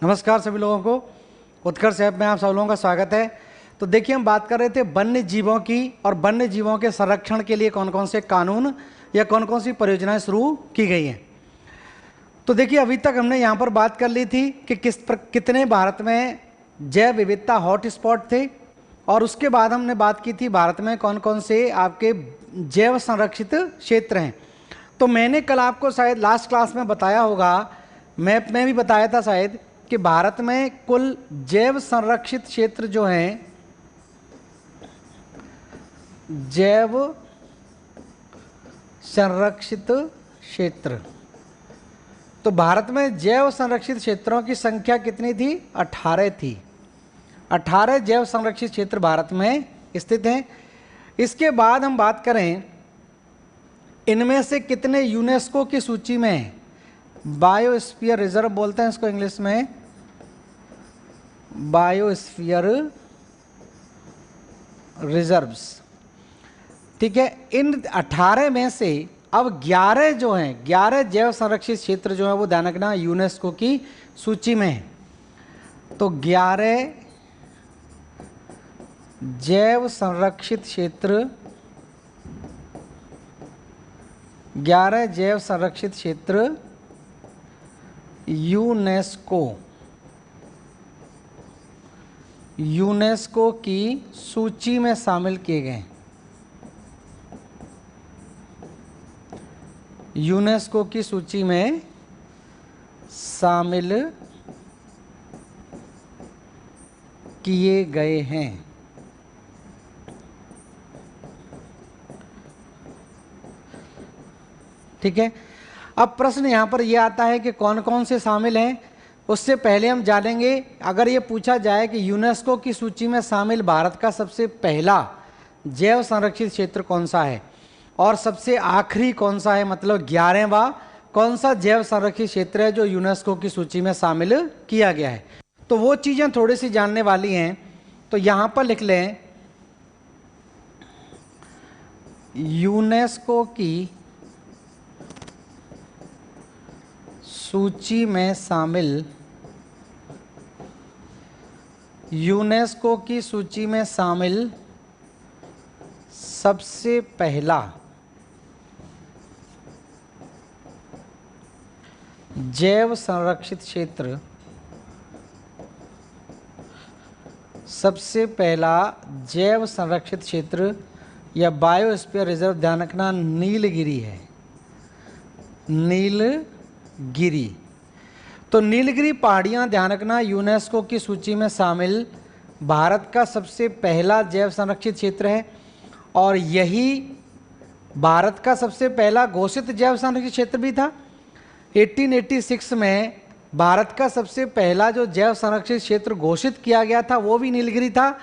नमस्कार सभी लोगों को। उत्कर्ष ऐप में आप सब लोगों का स्वागत है। तो देखिए, हम बात कर रहे थे वन्य जीवों की और वन्य जीवों के संरक्षण के लिए कौन कौन से कानून या कौन कौन सी परियोजनाएं शुरू की गई हैं। तो देखिए, अभी तक हमने यहाँ पर बात कर ली थी कि कितने भारत में जैव विविधता हॉट स्पॉट थे, और उसके बाद हमने बात की थी भारत में कौन कौन से आपके जैव संरक्षित क्षेत्र हैं। तो मैंने कल आपको शायद लास्ट क्लास में बताया होगा, मैप में भी बताया था शायद, कि भारत में कुल जैव संरक्षित क्षेत्र जो हैं, जैव संरक्षित क्षेत्र, तो भारत में जैव संरक्षित क्षेत्रों की संख्या कितनी थी? 18 थी। 18 जैव संरक्षित क्षेत्र भारत में स्थित हैं। इसके बाद हम बात करें, इनमें से कितने यूनेस्को की सूची में हैं? बायोस्फीयर रिजर्व बोलते हैं इसको इंग्लिश में, बायोस्फीयर रिजर्व्स। ठीक है, इन 18 में से अब 11 जो हैं, 11 जैव संरक्षित क्षेत्र जो है वो ध्यान रखना यूनेस्को की सूची में है। तो 11 जैव संरक्षित क्षेत्र, 11 जैव संरक्षित क्षेत्र यूनेस्को की सूची में शामिल किए गए। यूनेस्को की सूची में शामिल किए गए हैं। ठीक है, अब प्रश्न यहां पर यह आता है कि कौन कौन से शामिल हैं। उससे पहले हम जानेंगे, अगर ये पूछा जाए कि यूनेस्को की सूची में शामिल भारत का सबसे पहला जैव संरक्षित क्षेत्र कौन सा है और सबसे आखिरी कौन सा है, मतलब 11वां कौन सा जैव संरक्षित क्षेत्र है जो यूनेस्को की सूची में शामिल किया गया है, तो वो चीजें थोड़ी सी जानने वाली हैं। तो यहां पर लिख लें, यूनेस्को की सूची में शामिल, यूनेस्को की सूची में शामिल सबसे पहला जैव संरक्षित क्षेत्र, सबसे पहला जैव संरक्षित क्षेत्र या बायोस्फीयर रिजर्व, ध्यान रखना नीलगिरी है। नीलगिरी, तो नीलगिरी पहाड़ियाँ ध्यान रखना यूनेस्को की सूची में शामिल भारत का सबसे पहला जैव संरक्षित क्षेत्र है, और यही भारत का सबसे पहला घोषित जैव संरक्षित क्षेत्र भी था। 1886 में भारत का सबसे पहला जो जैव संरक्षित क्षेत्र घोषित किया गया था वो भी नीलगिरी था,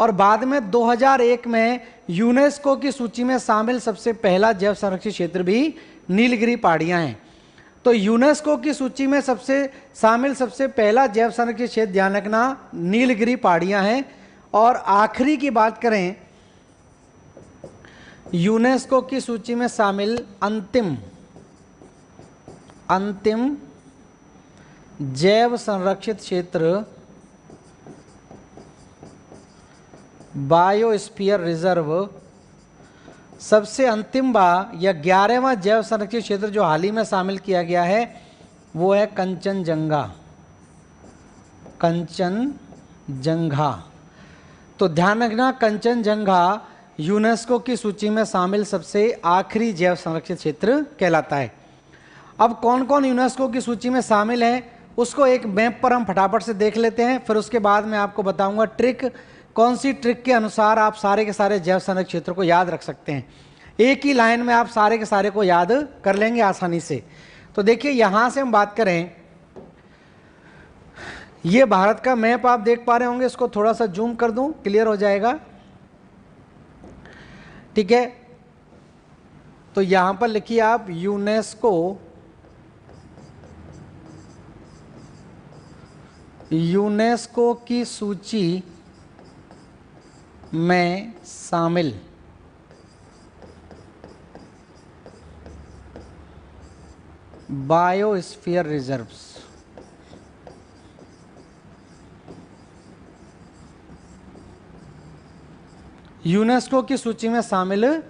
और बाद में 2001 में यूनेस्को की सूची में शामिल सबसे पहला जैव संरक्षित क्षेत्र भी नीलगिरी पहाड़ियाँ हैं। तो यूनेस्को की सूची में शामिल सबसे पहला जैव संरक्षित क्षेत्र ध्यान रखना नीलगिरी पहाड़ियाँ हैं। और आखिरी की बात करें, यूनेस्को की सूची में शामिल अंतिम जैव संरक्षित क्षेत्र बायोस्फीयर रिजर्व, सबसे अंतिम या 11वां जैव संरक्षित क्षेत्र जो हाल ही में शामिल किया गया है वो है कंचनजंगा। तो ध्यान रखना, कंचनजंगा यूनेस्को की सूची में शामिल सबसे आखिरी जैव संरक्षित क्षेत्र कहलाता है। अब कौन कौन यूनेस्को की सूची में शामिल है उसको एक मैप पर हम फटाफट से देख लेते हैं, फिर उसके बाद मैं आपको बताऊंगा ट्रिक, कौन सी ट्रिक के अनुसार आप सारे के सारे जैव संरक्षित क्षेत्र को याद रख सकते हैं। एक ही लाइन में आप सारे के सारे को याद कर लेंगे आसानी से। तो देखिए, यहां से हम बात करें, ये भारत का मैप आप देख पा रहे होंगे, इसको थोड़ा सा जूम कर दूं, क्लियर हो जाएगा। ठीक है, तो यहां पर लिखिए आप यूनेस्को की सूची में शामिल बायोस्फीयर रिजर्व्स। यूनेस्को की सूची में शामिल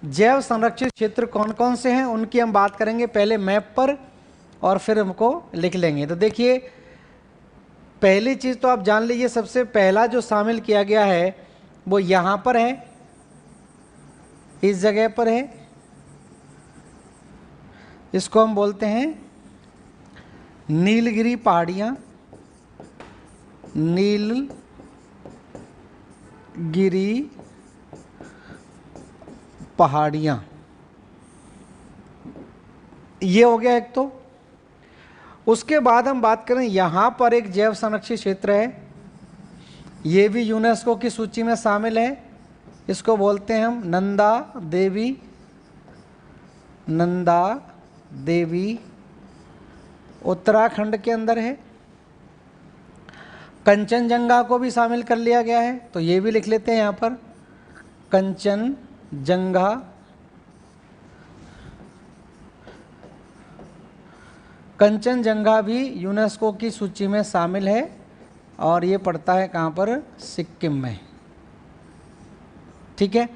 जैव संरक्षित क्षेत्र कौन कौन से हैं उनकी हम बात करेंगे पहले मैप पर और फिर हमको लिख लेंगे। तो देखिए, पहली चीज़ तो आप जान लीजिए, सबसे पहला जो शामिल किया गया है वो यहाँ पर है, इस जगह पर है। इसको हम बोलते हैं नीलगिरी पहाड़ियाँ, नीलगिरी पहाड़ियाँ, ये हो गया एक। तो उसके बाद हम बात करें, यहाँ पर एक जैव संरक्षित क्षेत्र है, ये भी यूनेस्को की सूची में शामिल है। इसको बोलते हैं हम नंदा देवी, उत्तराखंड के अंदर है। कंचनजंगा को भी शामिल कर लिया गया है, तो ये भी लिख लेते हैं यहाँ पर, कंचनजंगा। कंचनजंगा भी यूनेस्को की सूची में शामिल है और ये पड़ता है कहाँ पर, सिक्किम में। ठीक है।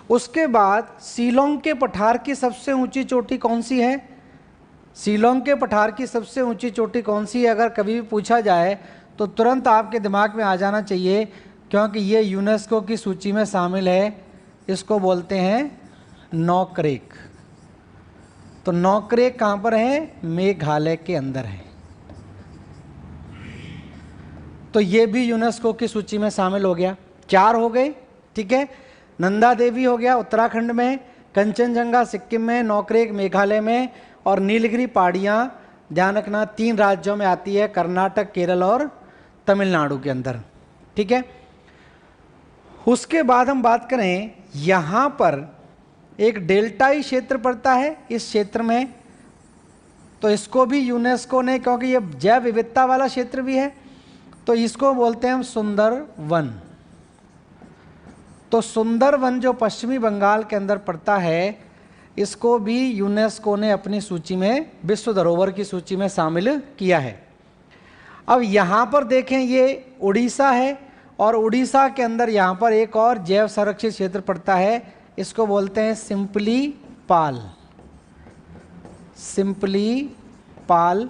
उसके बाद शिलोंग के पठार की सबसे ऊंची चोटी कौन सी है? शिलोंग के पठार की सबसे ऊंची चोटी कौन सी है, अगर कभी भी पूछा जाए तो तुरंत आपके दिमाग में आ जाना चाहिए, क्योंकि ये यूनेस्को की सूची में शामिल है। इसको बोलते हैं नोकरेक। तो नोकरेक कहाँ पर है? मेघालय के अंदर है। तो ये भी यूनेस्को की सूची में शामिल हो गया। 4 हो गए। ठीक है, नंदा देवी हो गया उत्तराखंड में, कंचनजंगा सिक्किम में, नोकरेक मेघालय में, और नीलगिरी पहाड़ियाँ ध्यान रखना 3 राज्यों में आती है, कर्नाटक, केरल और तमिलनाडु के अंदर। ठीक है। उसके बाद हम बात करें, यहाँ पर एक डेल्टाई क्षेत्र पड़ता है इस क्षेत्र में, तो इसको भी यूनेस्को ने, क्योंकि ये जैव विविधता वाला क्षेत्र भी है, तो इसको बोलते हैं हम सुंदरवन। तो सुंदरवन जो पश्चिमी बंगाल के अंदर पड़ता है, इसको भी यूनेस्को ने अपनी सूची में, विश्व धरोहर की सूची में शामिल किया है। अब यहाँ पर देखें, ये उड़ीसा है और उड़ीसा के अंदर यहाँ पर एक और जैव संरक्षित क्षेत्र पड़ता है, इसको बोलते हैं सिंपलीपाल। सिंपलीपाल,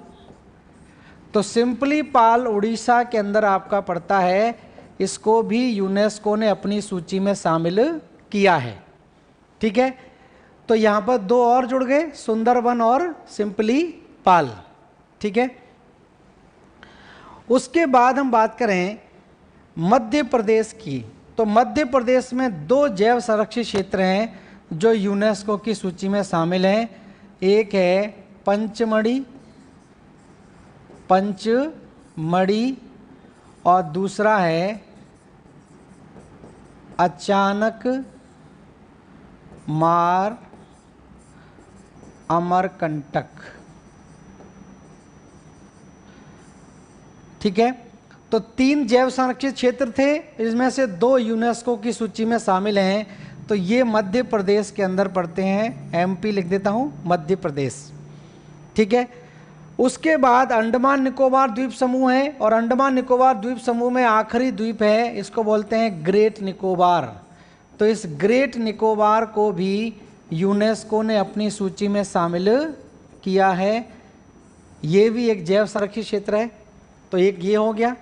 तो सिंपलीपाल उड़ीसा के अंदर आपका पड़ता है, इसको भी यूनेस्को ने अपनी सूची में शामिल किया है। ठीक है। तो यहाँ पर 2 और जुड़ गए, सुंदरवन और सिंपलीपाल। ठीक है। उसके बाद हम बात करें मध्य प्रदेश की, तो मध्य प्रदेश में 2 जैव संरक्षित क्षेत्र हैं जो यूनेस्को की सूची में शामिल हैं। एक है पंचमढ़ी और दूसरा है अचानक मार अमरकंटक। ठीक है। तो 3 जैव संरक्षित क्षेत्र थे, इसमें से 2 यूनेस्को की सूची में शामिल हैं। तो ये मध्य प्रदेश के अंदर पड़ते हैं, एमपी लिख देता हूँ, मध्य प्रदेश। ठीक है। उसके बाद अंडमान निकोबार द्वीप समूह है, और अंडमान निकोबार द्वीप समूह में आखिरी द्वीप है, इसको बोलते हैं ग्रेट निकोबार। तो इस ग्रेट निकोबार को भी यूनेस्को ने अपनी सूची में शामिल किया है। ये भी एक जैव संरक्षित क्षेत्र है। तो एक ये हो गया।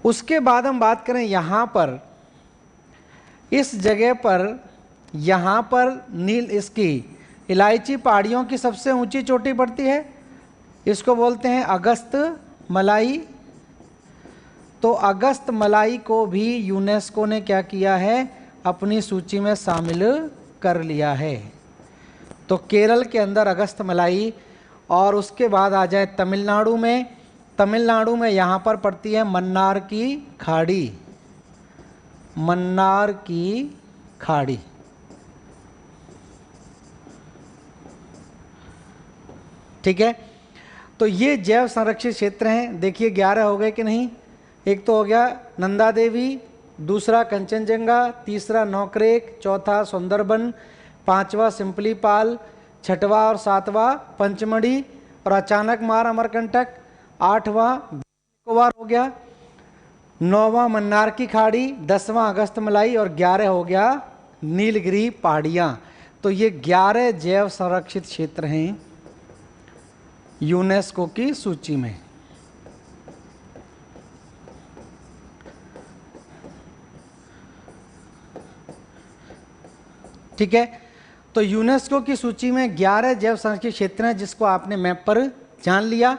उसके बाद हम बात करें, यहाँ पर इस जगह पर, यहाँ पर इसकी इलायची पहाड़ियों की सबसे ऊंची चोटी पड़ती है, इसको बोलते हैं अगस्त मलाई। तो अगस्त मलाई को भी यूनेस्को ने क्या किया है, अपनी सूची में शामिल कर लिया है। तो केरल के अंदर अगस्त मलाई, और उसके बाद आ जाए तमिलनाडु में। तमिलनाडु में यहाँ पर पड़ती है मन्नार की खाड़ी। मन्नार की खाड़ी। ठीक है। तो ये जैव संरक्षित क्षेत्र हैं। देखिए 11 हो गए कि नहीं? एक तो हो गया नंदा देवी, दूसरा कंचनजंगा, तीसरा नोकरेक, चौथा सुंदरबन, 5वां सिंपलीपाल, 6वां और 7वां पंचमढ़ी, और अचानक मार अमरकंटक, 8वां निकोबार हो गया, 9वां मन्नार की खाड़ी, 10वां अगस्त मलाई और 11 हो गया नीलगिरी पहाड़ियां। तो ये 11 जैव संरक्षित क्षेत्र हैं यूनेस्को की सूची में। ठीक है, तो यूनेस्को की सूची में 11 जैव संरक्षित क्षेत्र हैं जिसको आपने मैप पर जान लिया।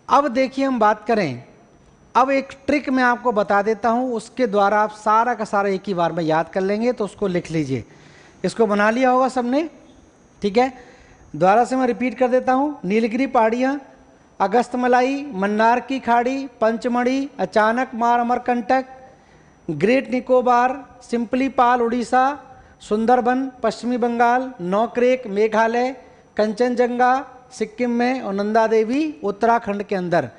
अब देखिए हम बात करें, अब एक ट्रिक मैं आपको बता देता हूं, उसके द्वारा आप सारा का सारा एक ही बार में याद कर लेंगे। तो उसको लिख लीजिए, इसको बना लिया होगा सबने। ठीक है, दोबारा से मैं रिपीट कर देता हूं। नीलगिरी पहाड़ियां, अगस्तमलाई, मन्नार की खाड़ी, पंचमढ़ी, अचानक मार अमरकंटक, ग्रेट निकोबार, सिंपली पाल उड़ीसा, सुंदरबन पश्चिमी बंगाल, नौक्रेक मेघालय, कंचनजंगा सिक्किम में और नंदा देवी उत्तराखंड के अंदर।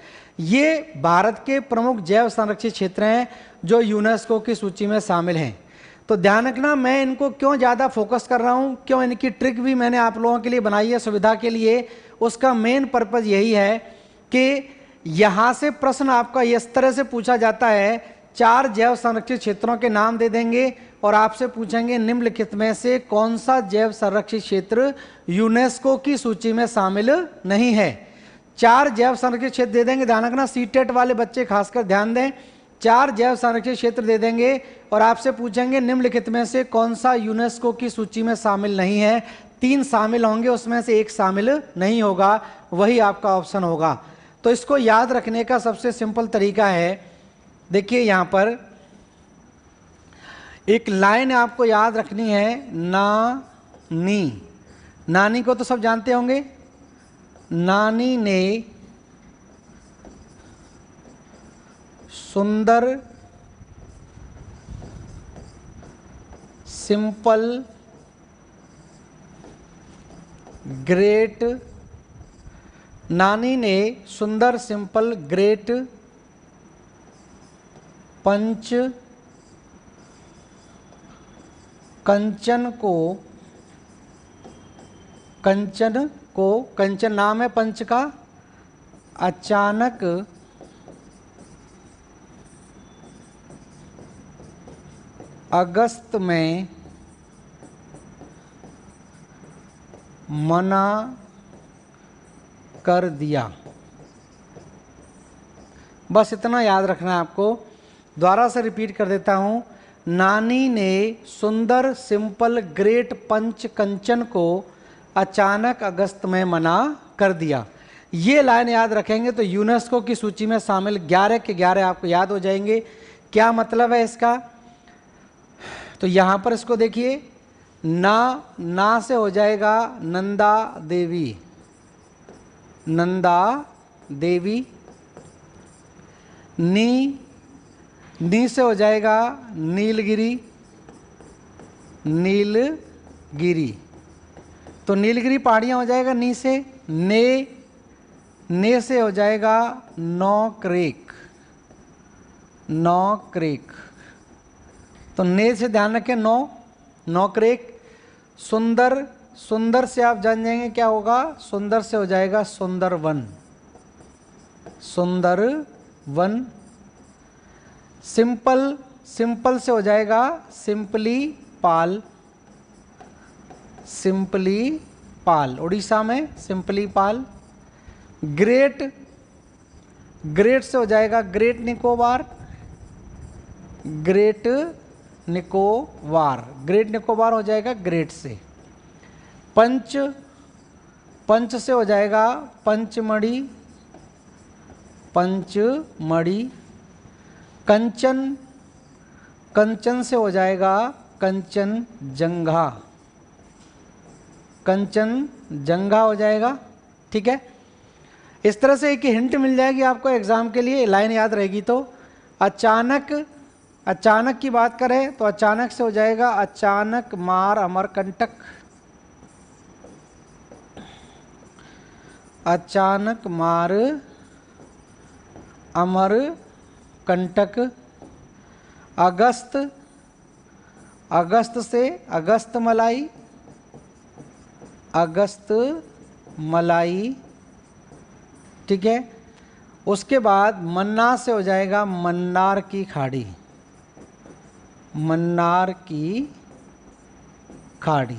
ये भारत के प्रमुख जैव संरक्षित क्षेत्र हैं जो यूनेस्को की सूची में शामिल हैं। तो ध्यान रखना, मैं इनको क्यों ज़्यादा फोकस कर रहा हूँ, क्यों इनकी ट्रिक भी मैंने आप लोगों के लिए बनाई है सुविधा के लिए। उसका मेन पर्पज़ यही है कि यहाँ से प्रश्न आपका इस तरह से पूछा जाता है, 4 जैव संरक्षित क्षेत्रों के नाम दे देंगे और आपसे पूछेंगे निम्नलिखित में से कौन सा जैव संरक्षित क्षेत्र यूनेस्को की सूची में शामिल नहीं है। 4 जैव संरक्षित क्षेत्र दे देंगे, ध्यान रखना सीटेट वाले बच्चे खासकर ध्यान दें। 4 जैव संरक्षित क्षेत्र दे देंगे और आपसे पूछेंगे निम्नलिखित में से कौन सा यूनेस्को की सूची में शामिल नहीं है। 3 शामिल होंगे, उसमें से एक शामिल नहीं होगा, वही आपका ऑप्शन होगा। तो इसको याद रखने का सबसे सिंपल तरीका है, देखिए यहाँ पर एक लाइन आपको याद रखनी है, नानी। नानी को तो सब जानते होंगे। नानी ने सुंदर सिंपल ग्रेट, नानी ने सुंदर सिंपल ग्रेट पंच कंचन को कंचन नाम है पंच का, अचानक अगस्त में मना कर दिया। बस इतना याद रखना है आपको। दोबारा से रिपीट कर देता हूँ, नानी ने सुंदर सिंपल ग्रेट पंच कंचन को अचानक अगस्त में मना कर दिया। ये लाइन याद रखेंगे तो यूनेस्को की सूची में शामिल 11 के 11 आपको याद हो जाएंगे। क्या मतलब है इसका, तो यहाँ पर इसको देखिए, ना से हो जाएगा नंदा देवी, नंदा देवी। नी से हो जाएगा नीलगिरी, नीलगिरी। तो नीलगिरी पहाड़ियाँ हो जाएगा नी से। ने से हो जाएगा नौक्रेक, नौक्रेक। तो ने से ध्यान रखें, नौक्रेक। सुंदर से आप जान जाएंगे क्या होगा, सुंदर से हो जाएगा सुंदरवन, सुंदरवन। सिंपल से हो जाएगा सिंपली पाल, सिंपली पाल उड़ीसा में सिंपली पाल। ग्रेट से हो जाएगा great Nicobar, great Nicobar. Great Nicobar हो जाएगा ग्रेट से। पंच से हो जाएगा पंचमढ़ी, पंचमढ़ी। कंचन से हो जाएगा कंचनजंगा, कंचनजंगा हो जाएगा। ठीक है, इस तरह से एक हिंट मिल जाएगी आपको एग्जाम के लिए, लाइन याद रहेगी तो। अचानक की बात करें तो अचानक से हो जाएगा अचानक मार अमरकंटक, अचानक मार अमरकंटक। अगस्त से अगस्त मलाई, अगस्त मलाई। ठीक है, उसके बाद मन्नार से हो जाएगा मन्नार की खाड़ी, मन्नार की खाड़ी।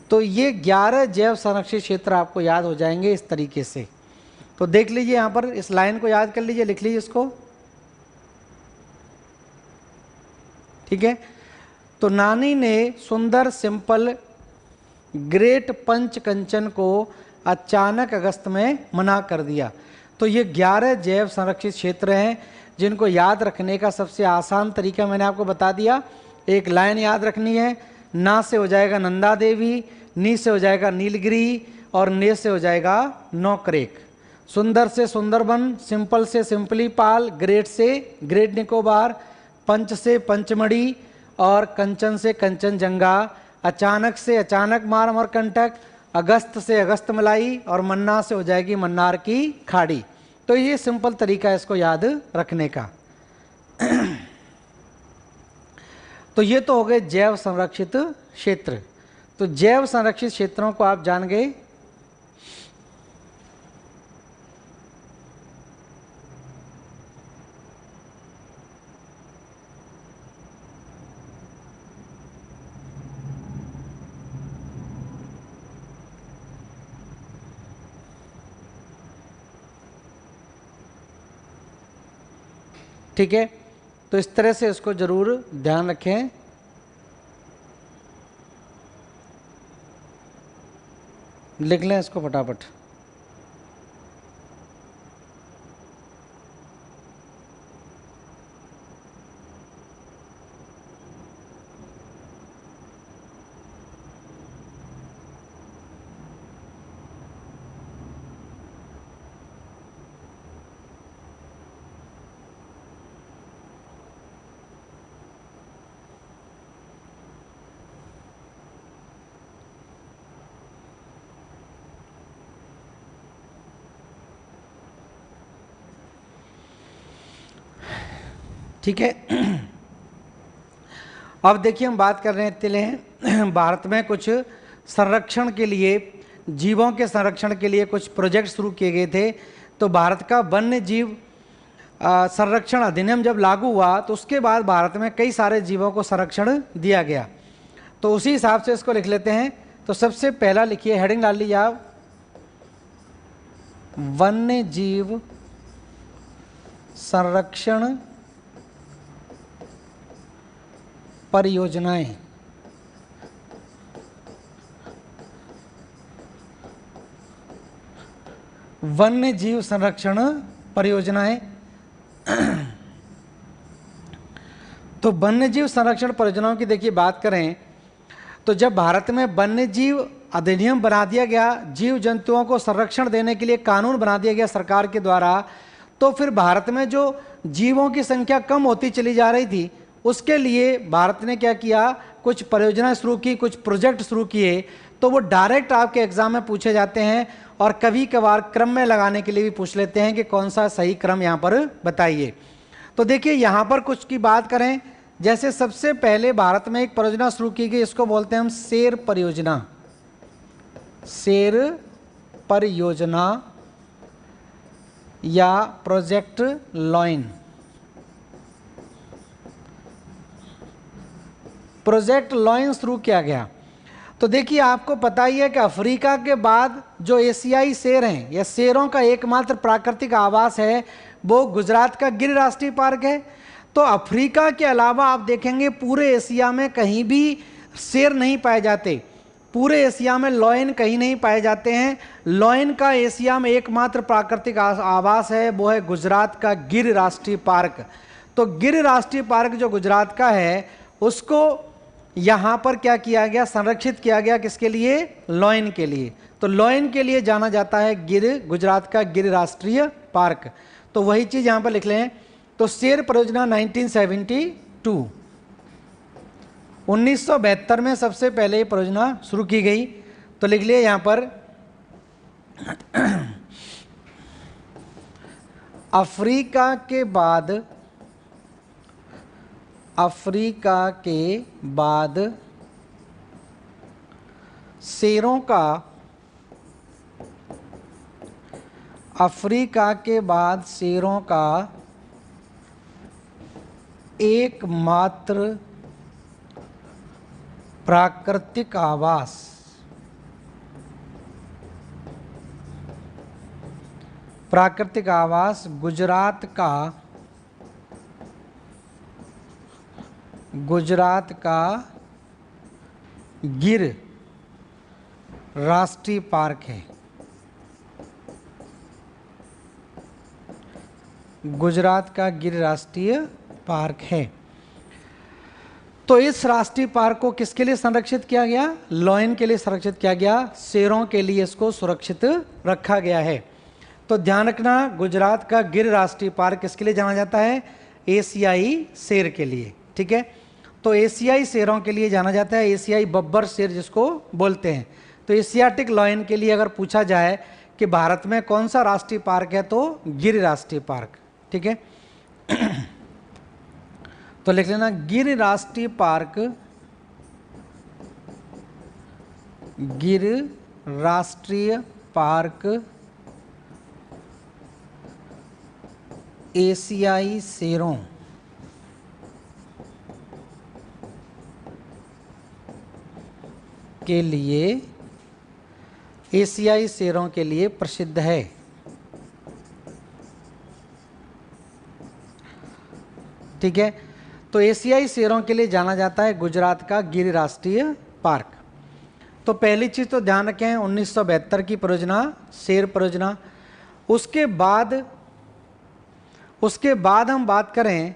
तो ये 11 जैव संरक्षित क्षेत्र आपको याद हो जाएंगे इस तरीके से। तो देख लीजिए यहाँ पर, इस लाइन को याद कर लीजिए, लिख लीजिए इसको, ठीक है। तो नानी ने सुंदर सिंपल ग्रेट पंच कंचन को अचानक अगस्त में मना कर दिया। तो ये 11 जैव संरक्षित क्षेत्र हैं जिनको याद रखने का सबसे आसान तरीका मैंने आपको बता दिया। एक लाइन याद रखनी है, ना से हो जाएगा नंदा देवी, नी से हो जाएगा नीलगिरी और ने से हो जाएगा नौकरेक। सुंदर से सुंदरबन, सिंपल से सिंपली पाल, ग्रेट से ग्रेट निकोबार, पंच से पंचमढ़ी और कंचन से कंचनजंगा, अचानक से अचानक मार अमरकंटक, अगस्त से अगस्त मलाई और मन्ना से हो जाएगी मन्नार की खाड़ी। तो ये सिंपल तरीका है इसको याद रखने का। तो ये तो हो गए जैव संरक्षित क्षेत्र। तो जैव संरक्षित क्षेत्रों को आप जान गए। ठीक है, तो इस तरह से इसको जरूर ध्यान रखें। लिख लें इसको फटाफट। ठीक है, अब देखिए हम बात कर रहे हैं भारत में कुछ संरक्षण के लिए, जीवों के संरक्षण के लिए कुछ प्रोजेक्ट शुरू किए गए थे। तो भारत का वन्य जीव संरक्षण अधिनियम जब लागू हुआ तो उसके बाद भारत में कई सारे जीवों को संरक्षण दिया गया। तो उसी हिसाब से इसको लिख लेते हैं। तो सबसे पहला लिखिए, हेडिंग डाल लीजिए आप, वन्य जीव संरक्षण परियोजनाएं। वन्य जीव संरक्षण परियोजनाएं। तो वन्य जीव संरक्षण परियोजनाओं की देखिए बात करें तो जब भारत में वन्य जीव अधिनियम बना दिया गया, जीव जंतुओं को संरक्षण देने के लिए कानून बना दिया गया सरकार के द्वारा, तो फिर भारत में जो जीवों की संख्या कम होती चली जा रही थी, उसके लिए भारत ने क्या किया, कुछ परियोजनाएं शुरू की, कुछ प्रोजेक्ट शुरू किए। तो वो डायरेक्ट आपके एग्जाम में पूछे जाते हैं और कभी कभार क्रम में लगाने के लिए भी पूछ लेते हैं कि कौन सा सही क्रम यहाँ पर बताइए। तो देखिए यहाँ पर कुछ की बात करें, जैसे सबसे पहले भारत में एक परियोजना शुरू की गई, इसको बोलते हैं हम शेर परियोजना। शेर परियोजना या प्रोजेक्ट लॉइन। प्रोजेक्ट लॉइन शुरू किया गया। तो देखिए आपको पता ही है कि अफ्रीका के बाद जो एशियाई शेर हैं या शेरों का एकमात्र प्राकृतिक आवास है वो गुजरात का गिर राष्ट्रीय पार्क है। तो अफ्रीका के अलावा आप देखेंगे पूरे एशिया में कहीं भी शेर नहीं पाए जाते, पूरे एशिया में लॉयन कहीं नहीं पाए जाते हैं। लॉयन का एशिया में एकमात्र प्राकृतिक आवास है वो है गुजरात का गिर राष्ट्रीय पार्क। तो गिर राष्ट्रीय पार्क जो गुजरात का है उसको यहाँ पर क्या किया गया, संरक्षित किया गया, किसके लिए, लॉयन के लिए। तो लॉयन के लिए जाना जाता है गिर, गुजरात का गिर राष्ट्रीय पार्क। तो वही चीज़ यहाँ पर लिख लें। तो शेर परियोजना 1972, 1972 में सबसे पहले ये परियोजना शुरू की गई। तो लिख लिए यहाँ पर अफ्रीका के बाद शेरों का अफ्रीका के बाद शेरों का एकमात्र प्राकृतिक आवास गुजरात का गिर राष्ट्रीय पार्क है। गुजरात का गिर राष्ट्रीय पार्क है। तो इस राष्ट्रीय पार्क को किसके लिए संरक्षित किया गया? लॉयन के लिए संरक्षित किया गया, शेरों के लिए इसको सुरक्षित रखा गया है। तो ध्यान रखना, गुजरात का गिर राष्ट्रीय पार्क किसके लिए जाना जाता है? एशियाई शेर के लिए। ठीक है, तो एशियाई शेरों के लिए जाना जाता है, एशियाई बब्बर शेर जिसको बोलते हैं। तो एशियाटिक लॉयन के लिए अगर पूछा जाए कि भारत में कौन सा राष्ट्रीय पार्क है, तो गिर राष्ट्रीय पार्क। ठीक है, तो लिख लेना गिर राष्ट्रीय पार्क, गिर राष्ट्रीय पार्क एशियाई शेरों के लिए, एशियाई शेरों के लिए प्रसिद्ध है। ठीक है, तो एशियाई शेरों के लिए जाना जाता है गुजरात का गिर राष्ट्रीय पार्क। तो पहली चीज तो ध्यान रखें 1972 की परियोजना, शेर परियोजना। उसके बाद हम बात करें,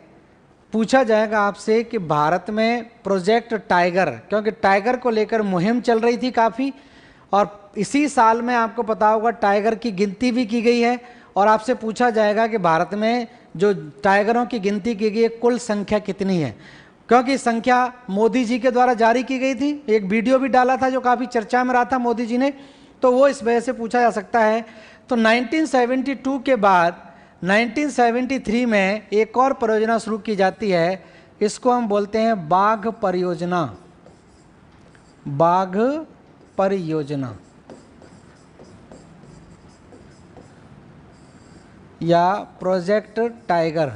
पूछा जाएगा आपसे कि भारत में प्रोजेक्ट टाइगर, क्योंकि टाइगर को लेकर मुहिम चल रही थी काफ़ी, और इसी साल में आपको पता होगा टाइगर की गिनती भी की गई है। और आपसे पूछा जाएगा कि भारत में जो टाइगरों की गिनती की गई है कुल संख्या कितनी है, क्योंकि संख्या मोदी जी के द्वारा जारी की गई थी। एक वीडियो भी डाला था जो काफ़ी चर्चा में रहा था मोदी जी ने, तो वो इस वजह से पूछा जा सकता है। तो 1972 के बाद 1973 में एक और परियोजना शुरू की जाती है, इसको हम बोलते हैं बाघ परियोजना। बाघ परियोजना या प्रोजेक्ट टाइगर।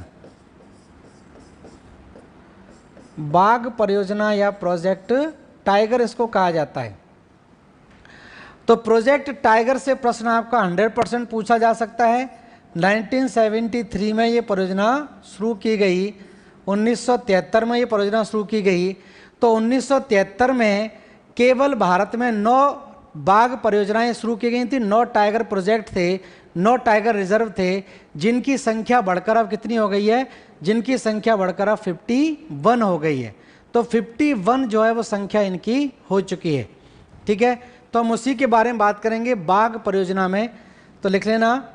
बाघ परियोजना या प्रोजेक्ट टाइगर इसको कहा जाता है। तो प्रोजेक्ट टाइगर से प्रश्न आपका 100% पूछा जा सकता है। 1973 में ये परियोजना शुरू की गई, 1973 में ये परियोजना शुरू की गई। तो 1973 में केवल भारत में 9 बाघ परियोजनाएं शुरू की गई थी, 9 टाइगर प्रोजेक्ट थे, 9 टाइगर रिजर्व थे, जिनकी संख्या बढ़कर अब कितनी हो गई है? जिनकी संख्या बढ़कर अब 51 हो गई है। तो 51 जो है वो संख्या इनकी हो चुकी है। ठीक है, तो हम उसी के बारे में बात करेंगे बाघ परियोजना में। तो लिख लेना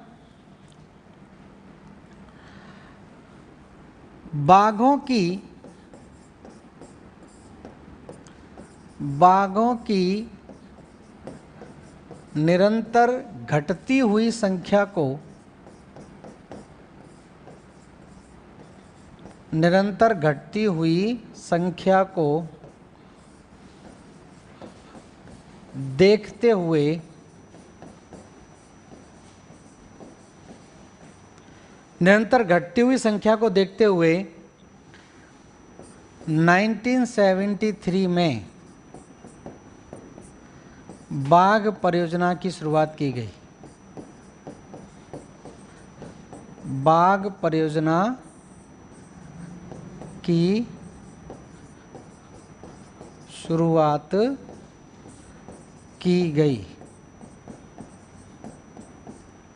बाघों की निरंतर घटती हुई संख्या को देखते हुए निरंतर घटती हुई संख्या को देखते हुए 1973 में बाघ परियोजना की शुरुआत की गई। बाघ परियोजना की शुरुआत की गई।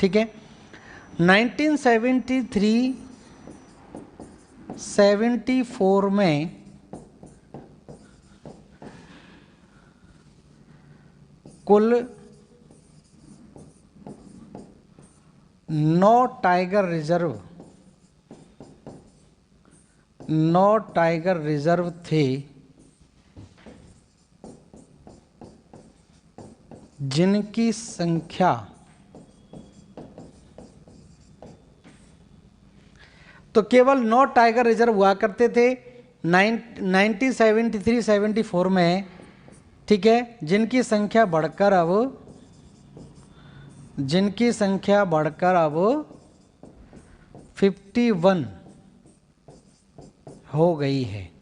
ठीक है, 1973-74 में कुल 9 टाइगर रिजर्व थे, जिनकी संख्या तो केवल 9 टाइगर रिजर्व हुआ करते थे 1973-74 में। ठीक है, जिनकी संख्या बढ़कर अब जिनकी संख्या बढ़कर अब 51 हो गई है।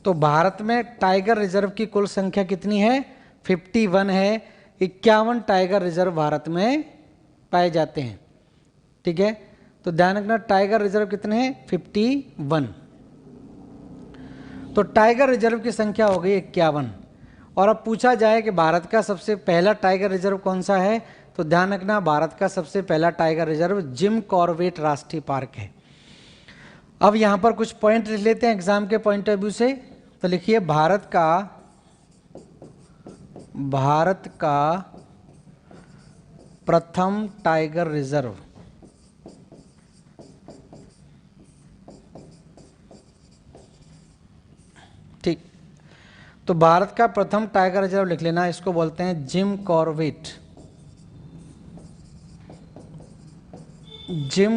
तो भारत में टाइगर रिजर्व की कुल संख्या कितनी है? 51 है। 51 टाइगर रिजर्व भारत में पाए जाते हैं। ठीक है, तो ध्यान रखना टाइगर रिजर्व कितने हैं? 51। तो टाइगर रिजर्व की संख्या हो गई 51। और अब पूछा जाए कि भारत का सबसे पहला टाइगर रिजर्व कौन सा है, तो ध्यान रखना भारत का सबसे पहला टाइगर रिजर्व जिम कॉर्बेट राष्ट्रीय पार्क है। अब यहाँ पर कुछ पॉइंट लिख लेते हैं एग्जाम के पॉइंट ऑफ व्यू से। तो लिखिए भारत का प्रथम टाइगर रिजर्व ठीक, तो भारत का प्रथम टाइगर रिजर्व लिख लेना, इसको बोलते हैं जिम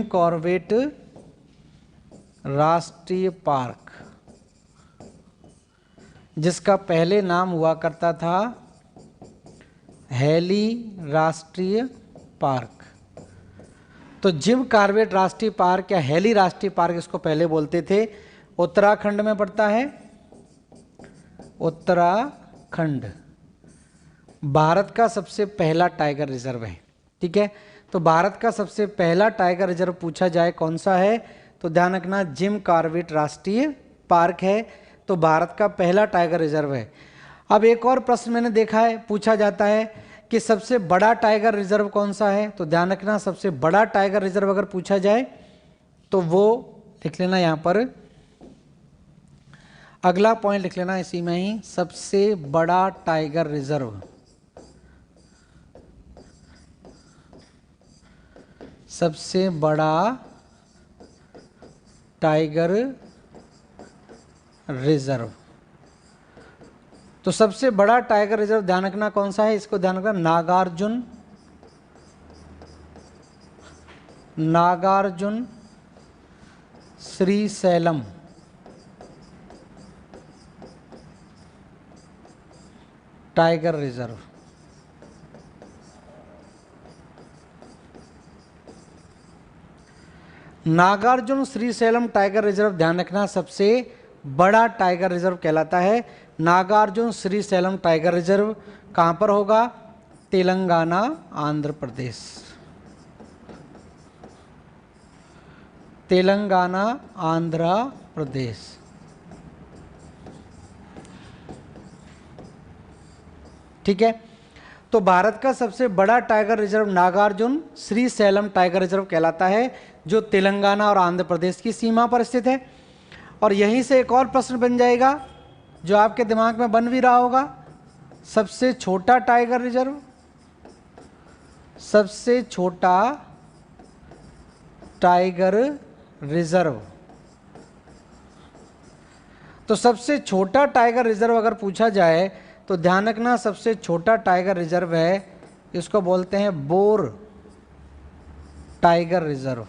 कॉर्बेट राष्ट्रीय पार्क, जिसका पहले नाम हुआ करता था हैली राष्ट्रीय पार्क। तो जिम कॉर्बेट राष्ट्रीय पार्क या हैली राष्ट्रीय पार्क इसको पहले बोलते थे। उत्तराखंड में पड़ता है, उत्तराखंड भारत का सबसे पहला टाइगर रिजर्व है। ठीक है, तो भारत का सबसे पहला टाइगर रिजर्व पूछा जाए कौन सा है, तो ध्यान रखना जिम कॉर्बेट राष्ट्रीय पार्क है। तो भारत का पहला टाइगर रिजर्व है। अब एक और प्रश्न मैंने देखा है, पूछा जाता है कि सबसे बड़ा टाइगर रिजर्व कौन सा है, तो ध्यान रखना सबसे बड़ा टाइगर रिजर्व अगर पूछा जाए तो वो लिख लेना यहाँ पर, अगला पॉइंट लिख लेना इसी में ही, सबसे बड़ा टाइगर रिजर्व, सबसे बड़ा टाइगर रिजर्व। तो सबसे बड़ा टाइगर रिजर्व ध्यान रखना कौन सा है, इसको ध्यान रखना Nagarjuna Srisailam tiger reserve. Nagarjuna Srisailam tiger reserve ध्यान रखना सबसे बड़ा टाइगर रिजर्व कहलाता है। नागार्जुन श्रीशैलम टाइगर रिजर्व कहाँ पर होगा? तेलंगाना, आंध्र प्रदेश। तेलंगाना, आंध्र प्रदेश। ठीक है, तो भारत का सबसे बड़ा tiger reserve Nagarjuna Srisailam tiger reserve कहलाता है, जो तेलंगाना और आंध्र प्रदेश की सीमा पर स्थित है। और यहीं से एक और प्रश्न बन जाएगा जो आपके दिमाग में बन भी रहा होगा, सबसे छोटा टाइगर रिजर्व, सबसे छोटा टाइगर रिजर्व। तो सबसे छोटा टाइगर रिजर्व अगर पूछा जाए तो ध्यान रखना सबसे छोटा टाइगर रिजर्व है, इसको बोलते हैं bore tiger reserve.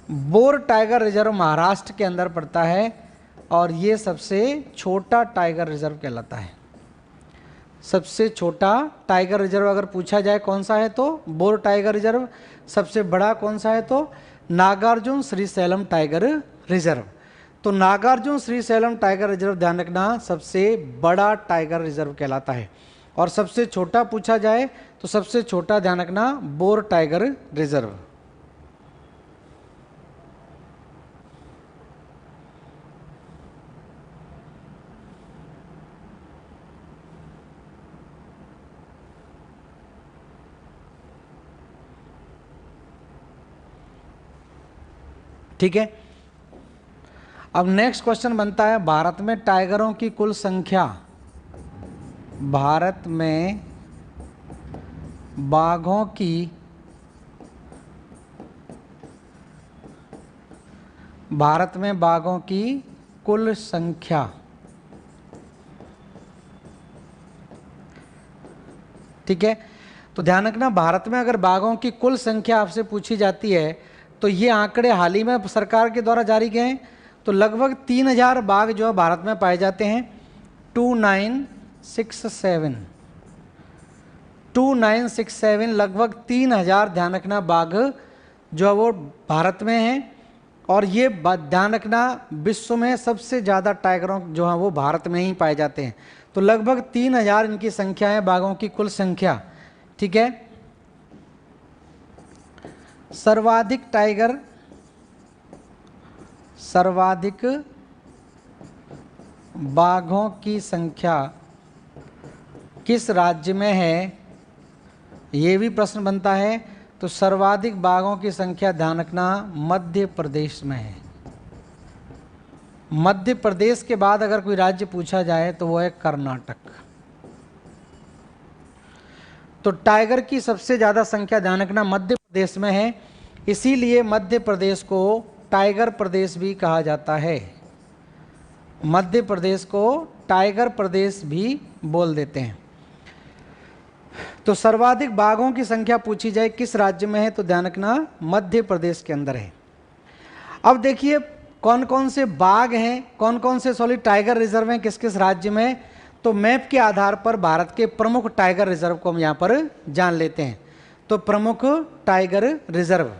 Bore tiger reserve Maharashtra के अंदर पड़ता है और ये सबसे छोटा टाइगर रिजर्व कहलाता है। सबसे छोटा टाइगर रिजर्व अगर पूछा जाए कौन सा है तो बोर टाइगर रिजर्व, सबसे बड़ा कौन सा है तो नागार्जुन श्रीशैलम टाइगर रिजर्व। तो नागार्जुन श्रीशैलम टाइगर रिजर्व ध्यान रखना सबसे बड़ा टाइगर रिजर्व कहलाता है। और सबसे छोटा पूछा जाए तो सबसे छोटा ध्यान रखना बोर टाइगर रिजर्व। ठीक है, अब नेक्स्ट क्वेश्चन बनता है भारत में टाइगरों की कुल संख्या, भारत में बाघों की कुल संख्या। ठीक है, तो ध्यान रखना भारत में अगर बाघों की कुल संख्या आपसे पूछी जाती है तो ये आंकड़े हाल ही में सरकार के द्वारा जारी किए हैं। तो लगभग 3000 बाघ जो है भारत में पाए जाते हैं, 2967 लगभग 3000 ध्यान रखना बाघ जो है वो भारत में हैं। और ये ध्यान रखना विश्व में सबसे ज़्यादा टाइगरों जो है वो भारत में ही पाए जाते हैं। तो लगभग 3000 इनकी संख्या है, बाघों की कुल संख्या। ठीक है, सर्वाधिक बाघों की संख्या किस राज्य में है, ये भी प्रश्न बनता है। तो सर्वाधिक बाघों की संख्या ध्यान रखना मध्य प्रदेश में है। मध्य प्रदेश के बाद अगर कोई राज्य पूछा जाए तो वो है कर्नाटक। तो टाइगर की सबसे ज़्यादा संख्या ध्यान रखना मध्य प्रदेश में है, इसीलिए मध्य प्रदेश को टाइगर प्रदेश भी कहा जाता है। मध्य प्रदेश को टाइगर प्रदेश भी बोल देते हैं। तो सर्वाधिक बाघों की संख्या पूछी जाए किस राज्य में है, तो ध्यान रखना मध्य प्रदेश के अंदर है। अब देखिए कौन कौन से बाघ हैं, कौन कौन से टाइगर रिजर्व हैं किस किस राज्य में। तो मैप के आधार पर भारत के प्रमुख टाइगर रिजर्व को हम यहाँ पर जान लेते हैं। तो प्रमुख टाइगर रिजर्व,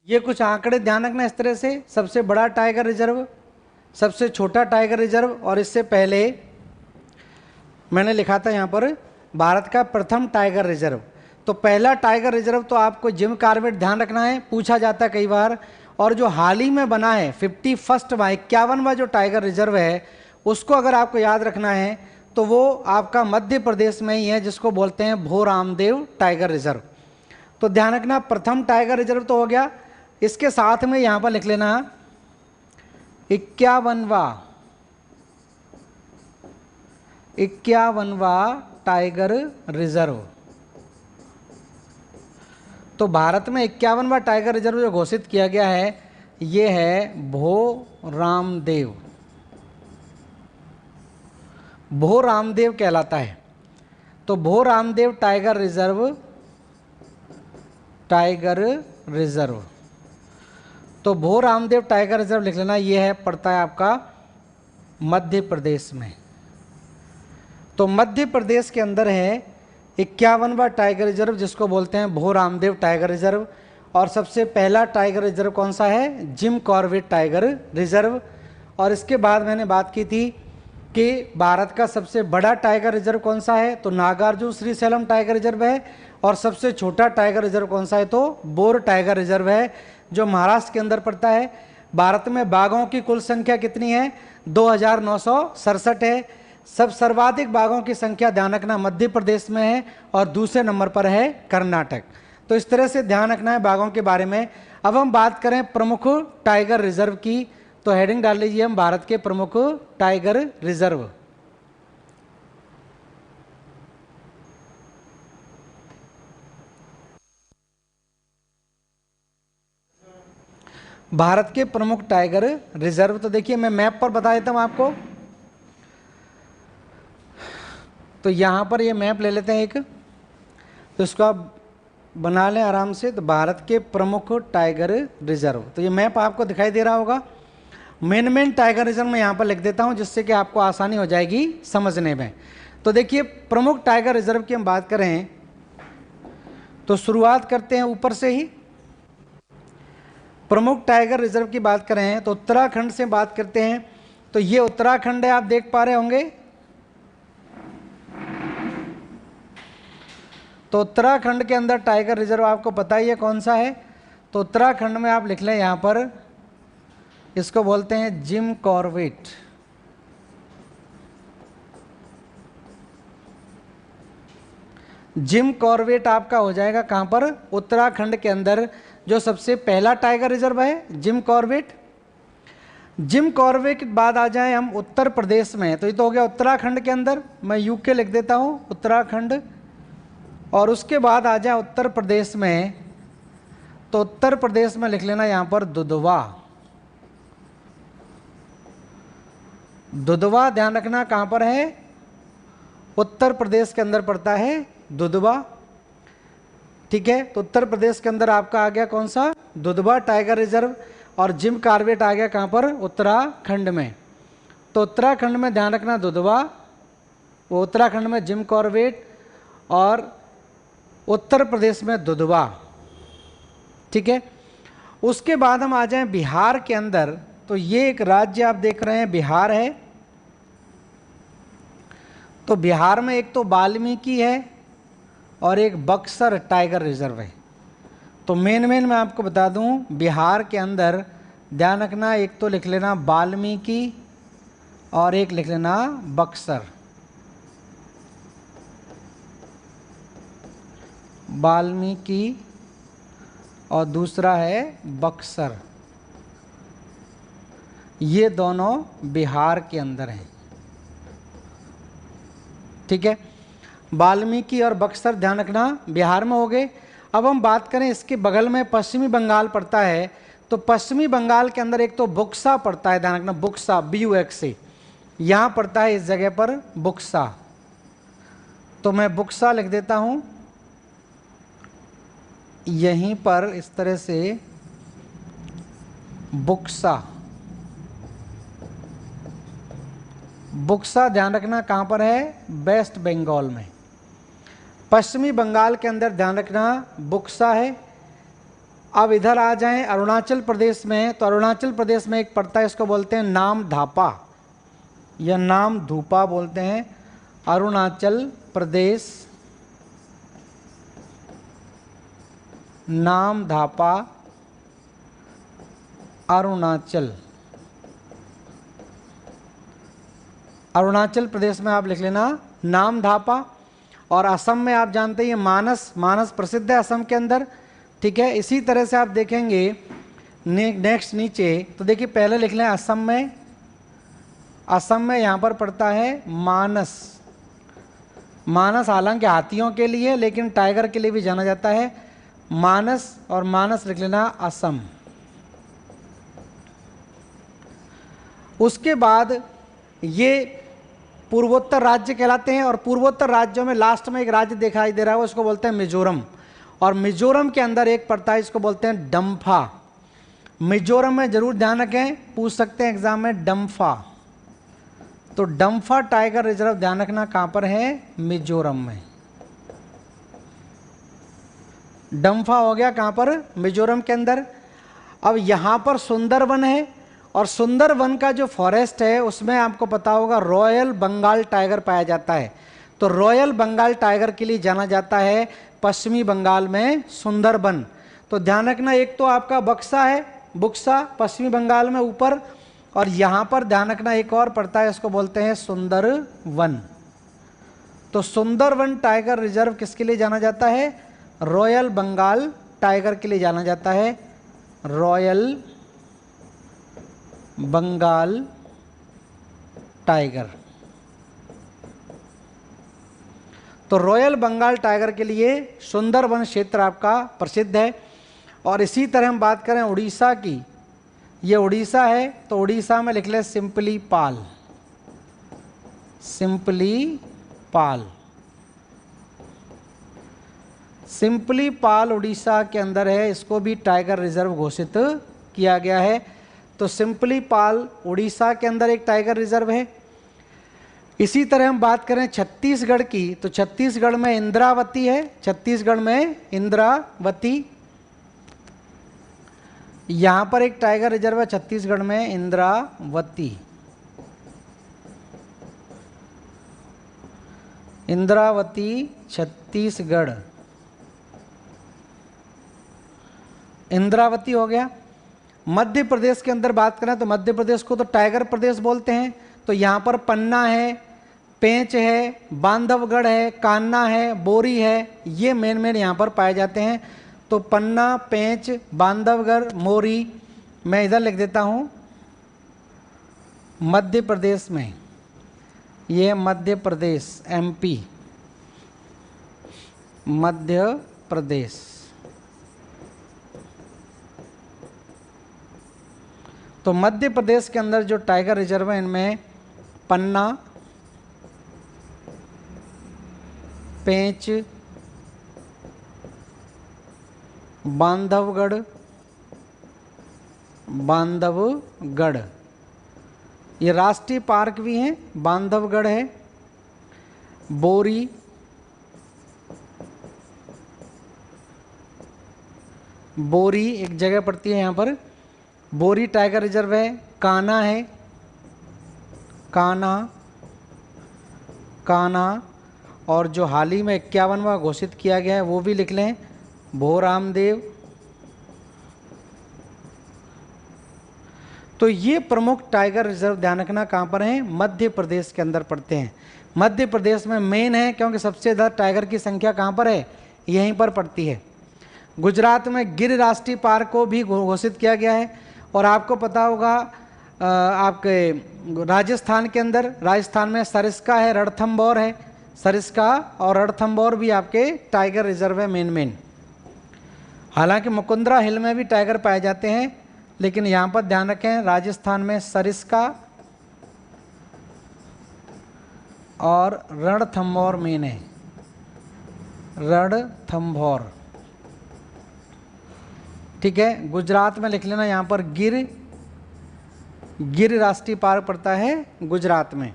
ये कुछ आंकड़े ध्यान रखना इस तरह से। सबसे बड़ा टाइगर रिजर्व, सबसे छोटा टाइगर रिजर्व, और इससे पहले मैंने लिखा था यहाँ पर भारत का प्रथम टाइगर रिजर्व। तो पहला टाइगर रिजर्व तो आपको जिम कॉर्बेट ध्यान रखना है, पूछा जाता है कई बार। और जो हाल ही में बना है 51वां 51वां जो टाइगर रिजर्व है उसको अगर आपको याद रखना है तो वो आपका मध्य प्रदेश में ही है, जिसको बोलते हैं भोरामदेव टाइगर रिजर्व। तो ध्यान रखना प्रथम टाइगर रिजर्व तो हो गया, इसके साथ में यहां पर लिख लेना 51वां टाइगर रिजर्व। तो भारत में 51वां टाइगर रिजर्व जो घोषित किया गया है ये है भोरामदेव। भोरामदेव कहलाता है। तो भोरामदेव टाइगर रिजर्व, तो भोरामदेव टाइगर रिजर्व लिख लेना, ये है पड़ता है आपका मध्य प्रदेश में। तो मध्य प्रदेश के अंदर है 51वां टाइगर रिजर्व जिसको बोलते हैं भोरामदेव टाइगर रिजर्व। और सबसे पहला टाइगर रिजर्व कौन सा है, जिम कॉर्बेट टाइगर रिजर्व। और इसके बाद मैंने बात की थी कि भारत का सबसे बड़ा टाइगर रिजर्व कौन सा है, तो नागार्जुन श्रीशैलम टाइगर रिजर्व है। और सबसे छोटा टाइगर रिजर्व कौन सा है, तो बोर टाइगर रिजर्व है जो महाराष्ट्र के अंदर पड़ता है। भारत में बाघों की कुल संख्या कितनी है, 2967 है। सब सर्वाधिक बाघों की संख्या ध्यान रखना मध्य प्रदेश में है और दूसरे नंबर पर है कर्नाटक। तो इस तरह से ध्यान रखना है बाघों के बारे में। अब हम बात करें प्रमुख टाइगर रिजर्व की, तो हेडिंग डाल लीजिए हम भारत के प्रमुख टाइगर रिजर्व। भारत के प्रमुख टाइगर रिजर्व, तो देखिए मैं मैप पर बता देता हूं आपको। तो यहां पर ये मैप ले लेते हैं एक, तो इसको आप बना लें आराम से। तो भारत के प्रमुख टाइगर रिजर्व, तो ये मैप आपको दिखाई दे रहा होगा। मेन टाइगर रिजर्व मैं यहाँ पर लिख देता हूँ जिससे कि आपको आसानी हो जाएगी समझने में। तो देखिए प्रमुख टाइगर रिजर्व की हम बात करें तो शुरुआत करते हैं ऊपर से ही। प्रमुख टाइगर रिजर्व की बात करें तो उत्तराखंड से बात करते हैं। तो ये उत्तराखंड है, आप देख पा रहे होंगे। तो तो उत्तराखंड के अंदर टाइगर रिजर्व आपको पता ही है कौन सा है, तो उत्तराखंड में आप लिख लें यहाँ पर, इसको बोलते हैं जिम कॉर्बेट। जिम कॉर्बेट आपका हो जाएगा कहाँ पर, उत्तराखंड के अंदर जो सबसे पहला टाइगर रिजर्व है जिम कॉर्बेट। जिम कॉर्बेट के बाद आ जाए हम उत्तर प्रदेश में, तो ये तो हो गया उत्तराखंड के अंदर, मैं यूके लिख देता हूँ उत्तराखंड। और उसके बाद आ जाए उत्तर प्रदेश में, तो उत्तर प्रदेश में लिख लेना यहाँ पर दुधवा। दुधवा ध्यान रखना कहाँ पर है, उत्तर प्रदेश के अंदर पड़ता है दुधवा। ठीक है, तो उत्तर प्रदेश के अंदर आपका आ गया कौन सा, दुधवा टाइगर रिजर्व। और जिम कॉर्बेट आ गया कहाँ पर, उत्तराखंड में। तो उत्तराखंड में ध्यान रखना दुधवा, वो उत्तराखंड में जिम कॉर्बेट, और उत्तर प्रदेश में दुधवा। ठीक है, उसके बाद हम आ जाएं बिहार के अंदर, तो ये एक राज्य आप देख रहे हैं बिहार है। तो बिहार में एक तो वाल्मीकि है और एक बक्सर टाइगर रिजर्व है। तो मेन मैं आपको बता दूं, बिहार के अंदर ध्यान रखना, एक तो लिख लेना वाल्मीकि और एक लिख लेना बक्सर। वाल्मीकि और दूसरा है बक्सर, ये दोनों बिहार के अंदर हैं। ठीक है, वाल्मीकि और बक्सर ध्यान रखना बिहार में हो गए। अब हम बात करें इसके बगल में पश्चिमी बंगाल पड़ता है, तो पश्चिमी बंगाल के अंदर एक तो बुक्सा पड़ता है, ध्यान रखना बुक्सा, BUXA, यहाँ पड़ता है इस जगह पर बुक्सा। तो मैं बुक्सा लिख देता हूँ यहीं पर इस तरह से, बुक्सा। बुक्सा ध्यान रखना कहाँ पर है, वेस्ट बंगाल में। पश्चिमी बंगाल के अंदर ध्यान रखना बुक्सा है। अब इधर आ जाएं अरुणाचल प्रदेश में, तो अरुणाचल प्रदेश में एक पड़ता है, इसको बोलते हैं नामधापा या नाम धूपा बोलते हैं। अरुणाचल प्रदेश, नामधापा, अरुणाचल। अरुणाचल प्रदेश में आप लिख लेना नामधापा। और असम में आप जानते हैं मानस, मानस प्रसिद्ध है असम के अंदर। ठीक है, इसी तरह से आप देखेंगे नेक्स्ट नीचे, तो देखिए पहले लिख लें असम में, असम में यहाँ पर पड़ता है मानस। मानस हालांकि हाथियों के लिए, लेकिन टाइगर के लिए भी जाना जाता है मानस, और मानस लिख लेना असम। उसके बाद ये पूर्वोत्तर राज्य कहलाते हैं, और पूर्वोत्तर राज्यों में लास्ट में एक राज्य दिखाई दे रहा है, उसको बोलते हैं मिजोरम। और मिजोरम के अंदर एक पड़ता है, इसको बोलते हैं डम्फा। मिजोरम में जरूर ध्यान रखें, पूछ सकते हैं एग्जाम में डम्फा। तो डम्फा टाइगर रिजर्व ध्यान रखना कहां पर है, मिजोरम में। डम्फा हो गया कहां पर, मिजोरम के अंदर। अब यहां पर सुंदरवन है, और सुंदरवन का जो फॉरेस्ट है उसमें आपको पता होगा रॉयल बंगाल टाइगर पाया जाता है। तो रॉयल बंगाल टाइगर के लिए जाना जाता है पश्चिमी बंगाल में सुंदरबन। तो ध्यान रखना, एक तो आपका बक्सा है, बुक्सा पश्चिमी बंगाल में ऊपर, और यहाँ पर ध्यान रखना एक और पड़ता है, इसको बोलते हैं सुंदरवन। तो सुंदरवन टाइगर रिजर्व किसके लिए जाना जाता है, रॉयल बंगाल टाइगर के लिए जाना जाता है, रॉयल बंगाल टाइगर। तो रॉयल बंगाल टाइगर के लिए सुंदरवन क्षेत्र आपका प्रसिद्ध है। और इसी तरह हम बात करें उड़ीसा की, ये उड़ीसा है, तो उड़ीसा में लिख ले सिंपली पाल। सिंपली पाल, सिंपली पाल उड़ीसा के अंदर है, इसको भी टाइगर रिजर्व घोषित किया गया है। तो सिंपली पाल उड़ीसा के अंदर एक टाइगर रिजर्व है। इसी तरह हम बात करें छत्तीसगढ़ की, तो छत्तीसगढ़ में इंद्रावती है, छत्तीसगढ़ में इंद्रावती, यहां पर एक टाइगर रिजर्व है छत्तीसगढ़ में इंद्रावती। इंद्रावती छत्तीसगढ़, इंद्रावती हो गया। मध्य प्रदेश के अंदर बात करें तो मध्य प्रदेश को तो टाइगर प्रदेश बोलते हैं, तो यहाँ पर पन्ना है, पेंच है, बांधवगढ़ है, कान्हा है, बोरी है, ये मेन यहाँ पर पाए जाते हैं। तो पन्ना, पेंच, बांधवगढ़, मोरी, मैं इधर लिख देता हूँ मध्य प्रदेश में, ये मध्य प्रदेश, एमपी, मध्य प्रदेश। तो मध्य प्रदेश के अंदर जो टाइगर रिजर्व है इनमें पन्ना, पेंच, बांधवगढ़, ये राष्ट्रीय पार्क भी हैं। बांधवगढ़ है, बोरी, एक जगह पड़ती है यहाँ पर, बोरी टाइगर रिजर्व है। कान्हा है, कान्हा, और जो हाल ही में 51वां घोषित किया गया है वो भी लिख लें, भोरामदेव। तो ये प्रमुख टाइगर रिजर्व ध्यान रखना कहाँ पर हैं, मध्य प्रदेश के अंदर पड़ते हैं। मध्य प्रदेश में मेन है क्योंकि सबसे ज़्यादा टाइगर की संख्या कहाँ पर है, यहीं पर पड़ती है। गुजरात में गिर राष्ट्रीय पार्क को भी घोषित किया गया है। और आपको पता होगा आपके राजस्थान के अंदर, राजस्थान में सरिस्का है, रणथंभौर है, सरिस्का और रणथंभौर भी आपके टाइगर रिजर्व है मेन। हालांकि मुकुंदरा हिल में भी टाइगर पाए जाते हैं, लेकिन यहाँ पर ध्यान रखें राजस्थान में सरिस्का और रणथंभौर मेन है, रणथंभौर, ठीक है। गुजरात में लिख लेना, यहाँ पर गिर राष्ट्रीय पार्क पड़ता है गुजरात में।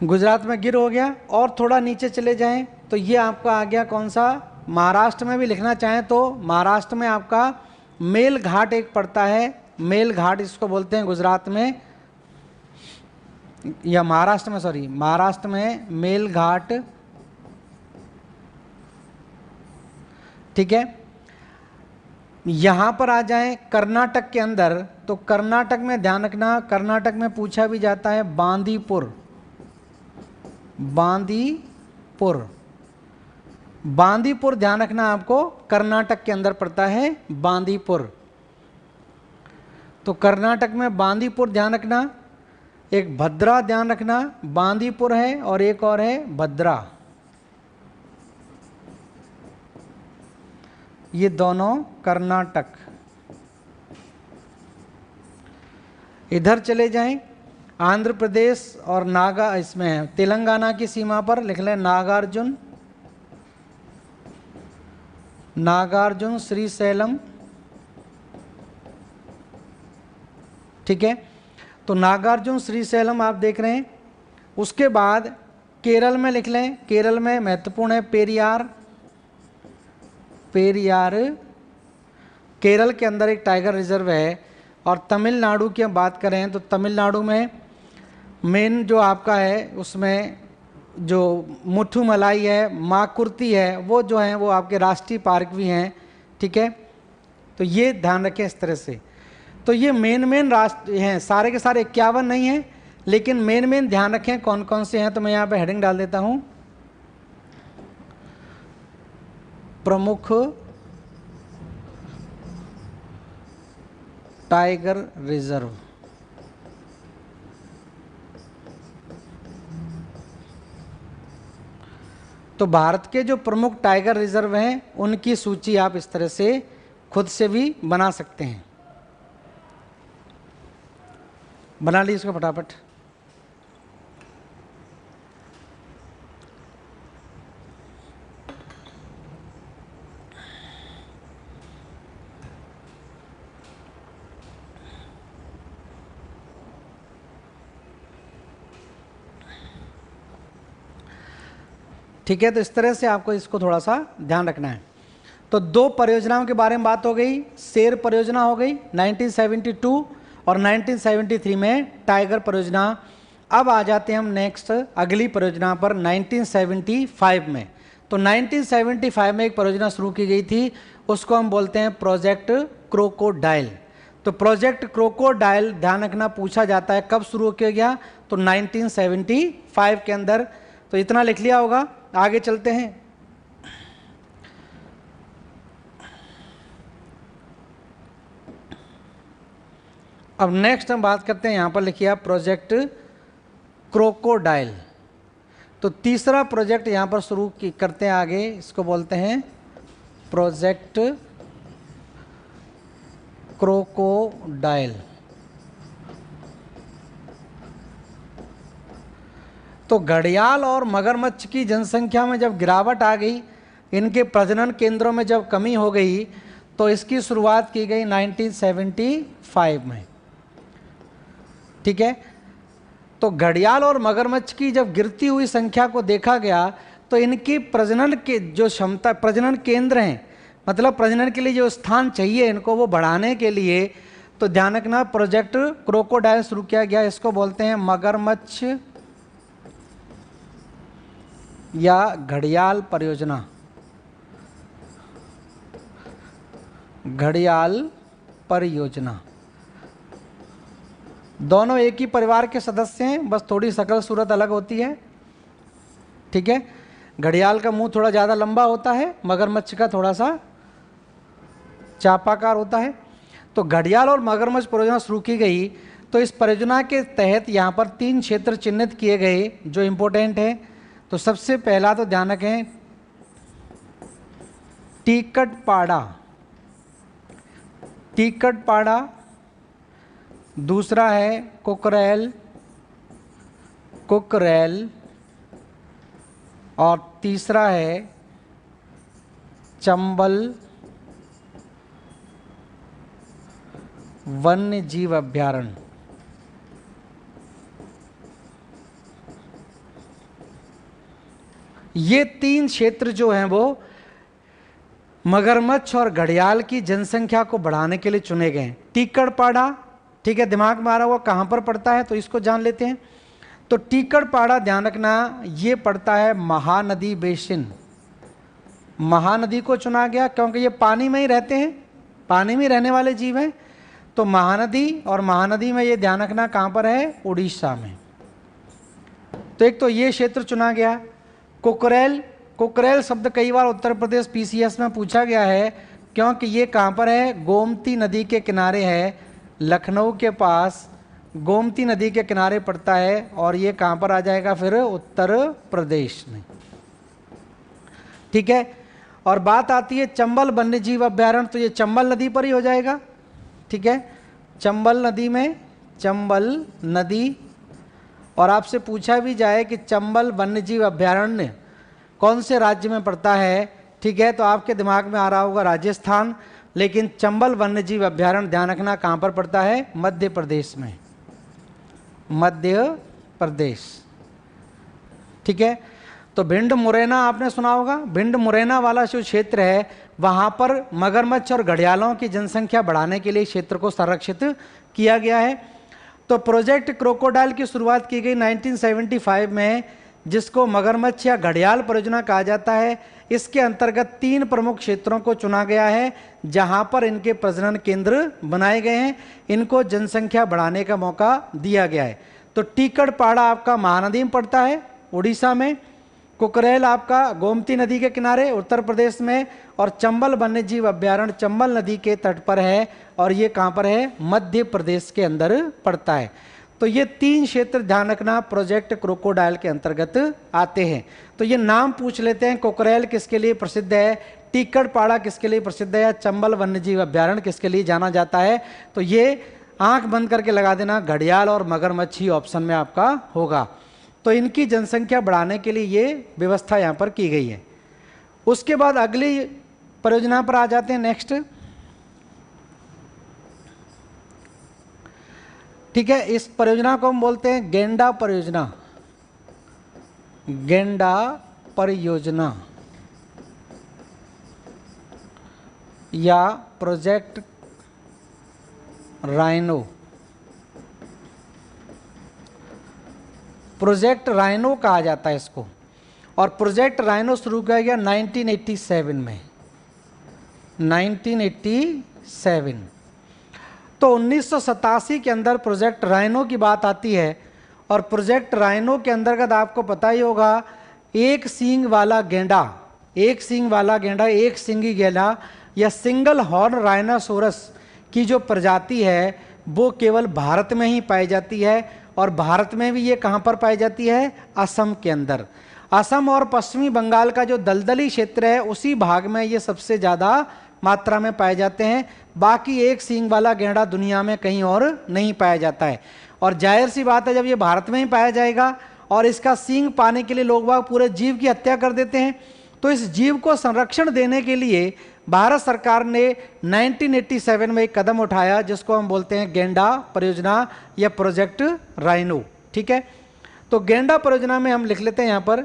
गुजरात में गिर हो गया। और थोड़ा नीचे चले जाएं तो ये आपका आ गया कौन सा, महाराष्ट्र में भी लिखना चाहें तो महाराष्ट्र में आपका मेलघाट एक पड़ता है, मेलघाट इसको बोलते हैं गुजरात में, या महाराष्ट्र में मेलघाट, ठीक है। यहाँ पर आ जाएं कर्नाटक के अंदर, तो कर्नाटक में ध्यान रखना, कर्नाटक में पूछा भी जाता है बांदीपुर, ध्यान रखना आपको, कर्नाटक के अंदर पड़ता है बांदीपुर। तो कर्नाटक में बांदीपुर ध्यान रखना। एक भद्रा ध्यान रखना, बांदीपुर है और एक और है भद्रा, ये दोनों कर्नाटक। इधर चले जाएं, आंध्र प्रदेश और इसमें तेलंगाना की सीमा पर लिख लें नागार्जुन श्रीशैलम, ठीक है। तो नागार्जुन श्रीशैलम आप देख रहे हैं। उसके बाद केरल में लिख लें, केरल में महत्वपूर्ण है पेरियार, केरल के अंदर एक टाइगर रिजर्व है। और तमिलनाडु की हम बात करें तो तमिलनाडु में मेन जो आपका है उसमें जो मुथुमलाई है, माकुर्ती है, वो जो हैं वो आपके राष्ट्रीय पार्क भी हैं, ठीक है। तो ये ध्यान रखें इस तरह से। तो ये मेन राष्ट्र हैं, सारे के सारे 51 नहीं हैं, लेकिन मेन ध्यान रखें कौन कौन से हैं। तो मैं यहाँ पे हेडिंग डाल देता हूँ, प्रमुख टाइगर रिजर्व। तो भारत के जो प्रमुख टाइगर रिजर्व हैं उनकी सूची आप इस तरह से खुद से भी बना सकते हैं। बना ली इसको फटाफट। ठीक है, तो इस तरह से आपको इसको थोड़ा सा ध्यान रखना है। तो दो परियोजनाओं के बारे में बात हो गई, शेर परियोजना हो गई 1972 और 1973 में टाइगर परियोजना। अब आ जाते हैं हम नेक्स्ट अगली परियोजना पर 1975 में। तो 1975 में एक परियोजना शुरू की गई थी, उसको हम बोलते हैं प्रोजेक्ट क्रोकोडाइल। तो प्रोजेक्ट क्रोकोडाइल ध्यान रखना पूछा जाता है कब शुरू किया गया, तो 1975 के अंदर। तो इतना लिख लिया होगा, आगे चलते हैं। अब नेक्स्ट हम बात करते हैं, यहां पर लिखिए आप प्रोजेक्ट क्रोकोडाइल। तो तीसरा प्रोजेक्ट यहां पर शुरू करते हैं आगे, इसको बोलते हैं प्रोजेक्ट क्रोकोडाइल। तो घड़ियाल और मगरमच्छ की जनसंख्या में जब गिरावट आ गई, इनके प्रजनन केंद्रों में जब कमी हो गई, तो इसकी शुरुआत की गई 1975 में। ठीक है, तो घड़ियाल और मगरमच्छ की जब गिरती हुई संख्या को देखा गया, तो इनकी प्रजनन के जो क्षमता, प्रजनन केंद्र हैं, मतलब प्रजनन के लिए जो स्थान चाहिए इनको, वो बढ़ाने के लिए, तो ध्यान रखना प्रोजेक्ट क्रोकोडाइल शुरू किया गया। इसको बोलते हैं मगरमच्छ या घड़ियाल परियोजना। घड़ियाल परियोजना, दोनों एक ही परिवार के सदस्य हैं, बस थोड़ी शक्ल सूरत अलग होती है। ठीक है, घड़ियाल का मुंह थोड़ा ज़्यादा लंबा होता है, मगरमच्छ का थोड़ा सा चापाकार होता है। तो घड़ियाल और मगरमच्छ परियोजना शुरू की गई। तो इस परियोजना के तहत यहाँ पर 3 क्षेत्र चिन्हित किए गए जो इम्पोर्टेंट है। तो सबसे पहला तो ध्यान रखें टीकटपाड़ा, टीकटपाड़ा, दूसरा है कुकरेल, कुकरेल, और तीसरा है चंबल वन्य जीव अभ्यारण्य। ये 3 क्षेत्र जो हैं वो मगरमच्छ और घड़ियाल की जनसंख्या को बढ़ाने के लिए चुने गए हैं। टीकटपाड़ा, ठीक है, दिमाग में आ रहा हुआ कहाँ पर पड़ता है, तो इसको जान लेते हैं। तो टीकटपाड़ा ध्यान रखना, ये पड़ता है महानदी बेसिन। महानदी को चुना गया क्योंकि ये पानी में ही रहते हैं, पानी में रहने वाले जीव हैं। तो महानदी, और महानदी में ये ध्यान रखना कहाँ पर है, उड़ीसा में। तो एक तो ये क्षेत्र चुना गया। कुकरेल, कुकरेल शब्द कई बार उत्तर प्रदेश पीसीएस में पूछा गया है, क्योंकि ये कहाँ पर है, गोमती नदी के किनारे है, लखनऊ के पास गोमती नदी के किनारे पड़ता है। और ये कहाँ पर आ जाएगा फिर, उत्तर प्रदेश में। ठीक है, और बात आती है चंबल वन्य जीव अभ्यारण्य, तो ये चंबल नदी पर ही हो जाएगा। ठीक है, चंबल नदी में, चंबल नदी। और आपसे पूछा भी जाए कि चंबल वन्यजीव अभ्यारण्य कौन से राज्य में पड़ता है, ठीक है, तो आपके दिमाग में आ रहा होगा राजस्थान, लेकिन चंबल वन्यजीव अभ्यारण्य ध्यान रखना कहाँ पर पड़ता है, मध्य प्रदेश में, मध्य प्रदेश। ठीक है, तो भिंड मुरैना आपने सुना होगा, भिंड मुरैना वाला जो क्षेत्र है, वहाँ पर मगरमच्छ और घड़ियालों की जनसंख्या बढ़ाने के लिए क्षेत्र को संरक्षित किया गया है। तो प्रोजेक्ट क्रोकोडाइल की शुरुआत की गई 1975 में, जिसको मगरमच्छ या घड़ियाल परियोजना कहा जाता है। इसके अंतर्गत 3 प्रमुख क्षेत्रों को चुना गया है, जहां पर इनके प्रजनन केंद्र बनाए गए हैं, इनको जनसंख्या बढ़ाने का मौका दिया गया है। तो टीकटपाड़ा आपका महानदी में पड़ता है, उड़ीसा में। कुकरेल आपका गोमती नदी के किनारे, उत्तर प्रदेश में। और चंबल वन्यजीव अभ्यारण्य चंबल नदी के तट पर है, और ये कहाँ पर है, मध्य प्रदेश के अंदर पड़ता है। तो ये 3 क्षेत्र ध्यान रखना प्रोजेक्ट क्रोकोडाइल के अंतर्गत आते हैं। तो ये नाम पूछ लेते हैं, कुकरेल किसके लिए प्रसिद्ध है, टीकटपाड़ा किसके लिए प्रसिद्ध है, या चंबल वन्यजीव अभ्यारण्य किसके लिए जाना जाता है। तो ये आंख बंद करके लगा देना, घड़ियाल और मगरमच्छ ही ऑप्शन में आपका होगा। तो इनकी जनसंख्या बढ़ाने के लिए ये व्यवस्था यहाँ पर की गई है। उसके बाद अगली परियोजना पर आ जाते हैं, नेक्स्ट। ठीक है, इस परियोजना को हम बोलते हैं गेंडा परियोजना, गेंडा परियोजना या प्रोजेक्ट राइनो। प्रोजेक्ट राइनो कहा जाता है इसको। और प्रोजेक्ट राइनो शुरू किया गया 1987 में। 1987। तो 1987 के अंदर प्रोजेक्ट राइनो की बात आती है, और प्रोजेक्ट राइनो के अंतर्गत आपको पता ही होगा, एक सींग वाला गेंडा, एक सींग वाला गेंडा, एक सींगी गेंडा या सिंगल हॉर्न राइनोसोरस की जो प्रजाति है वो केवल भारत में ही पाई जाती है। और भारत में भी ये कहाँ पर पाई जाती है? असम के अंदर। असम और पश्चिमी बंगाल का जो दलदली क्षेत्र है उसी भाग में ये सबसे ज़्यादा मात्रा में पाए जाते हैं। बाकी एक सींग वाला गेंडा दुनिया में कहीं और नहीं पाया जाता है। और जाहिर सी बात है, जब ये भारत में ही पाया जाएगा और इसका सींग पाने के लिए लोग बाग पूरे जीव की हत्या कर देते हैं, तो इस जीव को संरक्षण देने के लिए भारत सरकार ने 1987 में एक कदम उठाया जिसको हम बोलते हैं गेंडा परियोजना या प्रोजेक्ट राइनो। ठीक है, तो गेंडा परियोजना में हम लिख लेते हैं यहां पर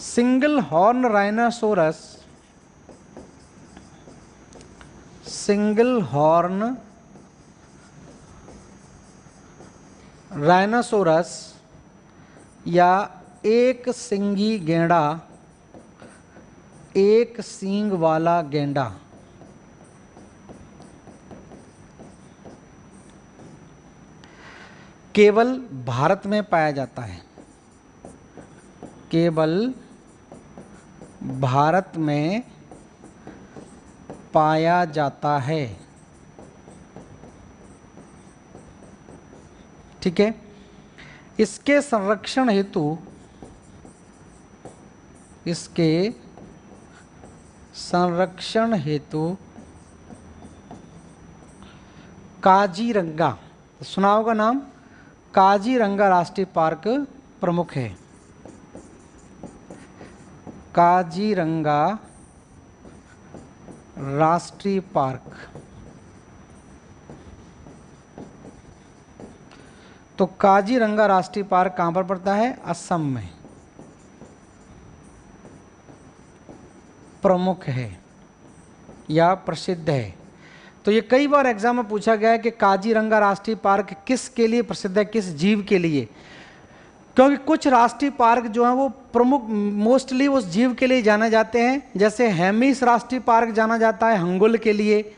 single horn rhinoceros, single horn rhinoceros या एक सींगी गेंडा, एक सींग वाला गेंडा। केवल भारत में पाया जाता है, केवल भारत में पाया जाता है। ठीक है, इसके संरक्षण हेतु, इसके संरक्षण हेतु काजीरंगा, सुना होगा नाम, काजीरंगा राष्ट्रीय पार्क प्रमुख है। काजीरंगा राष्ट्रीय पार्क। तो काजीरंगा राष्ट्रीय पार्क कहां पर पड़ता है? असम में प्रमुख है या प्रसिद्ध है। तो ये कई बार एग्जाम में पूछा गया है कि काजीरंगा राष्ट्रीय पार्क किसके लिए प्रसिद्ध है, किस जीव के लिए? क्योंकि कुछ राष्ट्रीय पार्क जो हैं वो प्रमुख मोस्टली उस जीव के लिए जाने जाते हैं। जैसे हेमिस राष्ट्रीय पार्क जाना जाता है हंगुल के लिए,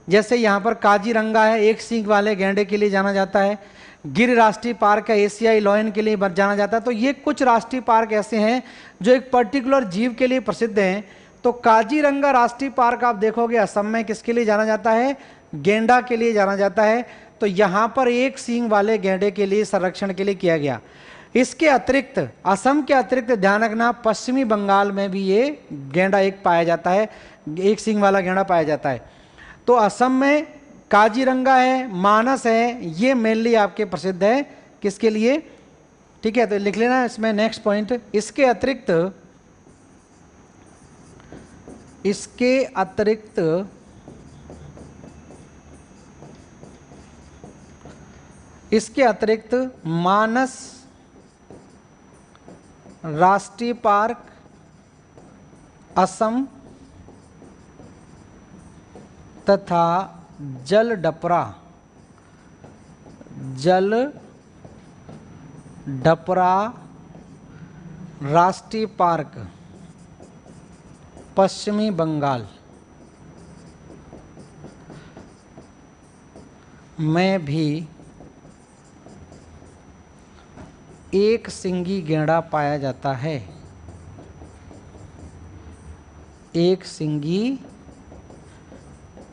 जैसे यहाँ पर काजीरंगा है एक सींग वाले गेंडे के लिए जाना जाता है। गिर राष्ट्रीय पार्क है एशियाई लॉयन के लिए जाना जाता है। तो ये कुछ राष्ट्रीय पार्क ऐसे हैं जो एक पर्टिकुलर जीव के लिए प्रसिद्ध हैं। तो काजीरंगा राष्ट्रीय पार्क आप देखोगे असम में किसके लिए जाना जाता है? गेंडा के लिए जाना जाता है। तो यहाँ पर एक सींग वाले गेंडे के लिए संरक्षण के लिए किया गया। इसके अतिरिक्त असम के अतिरिक्त ध्यान रखना पश्चिमी बंगाल में भी ये गेंडा एक पाया जाता है, एक सींग वाला गेंडा पाया जाता है। तो असम में काजीरंगा है, मानस है, ये मेनली आपके प्रसिद्ध है किसके लिए? ठीक है, तो लिख लेना इसमें नेक्स्ट पॉइंट। इसके अतिरिक्त मानस राष्ट्रीय पार्क असम तथा जलडपरा राष्ट्रीय पार्क पश्चिमी बंगाल में भी एक सींगी गेंडा पाया जाता है, एक सींगी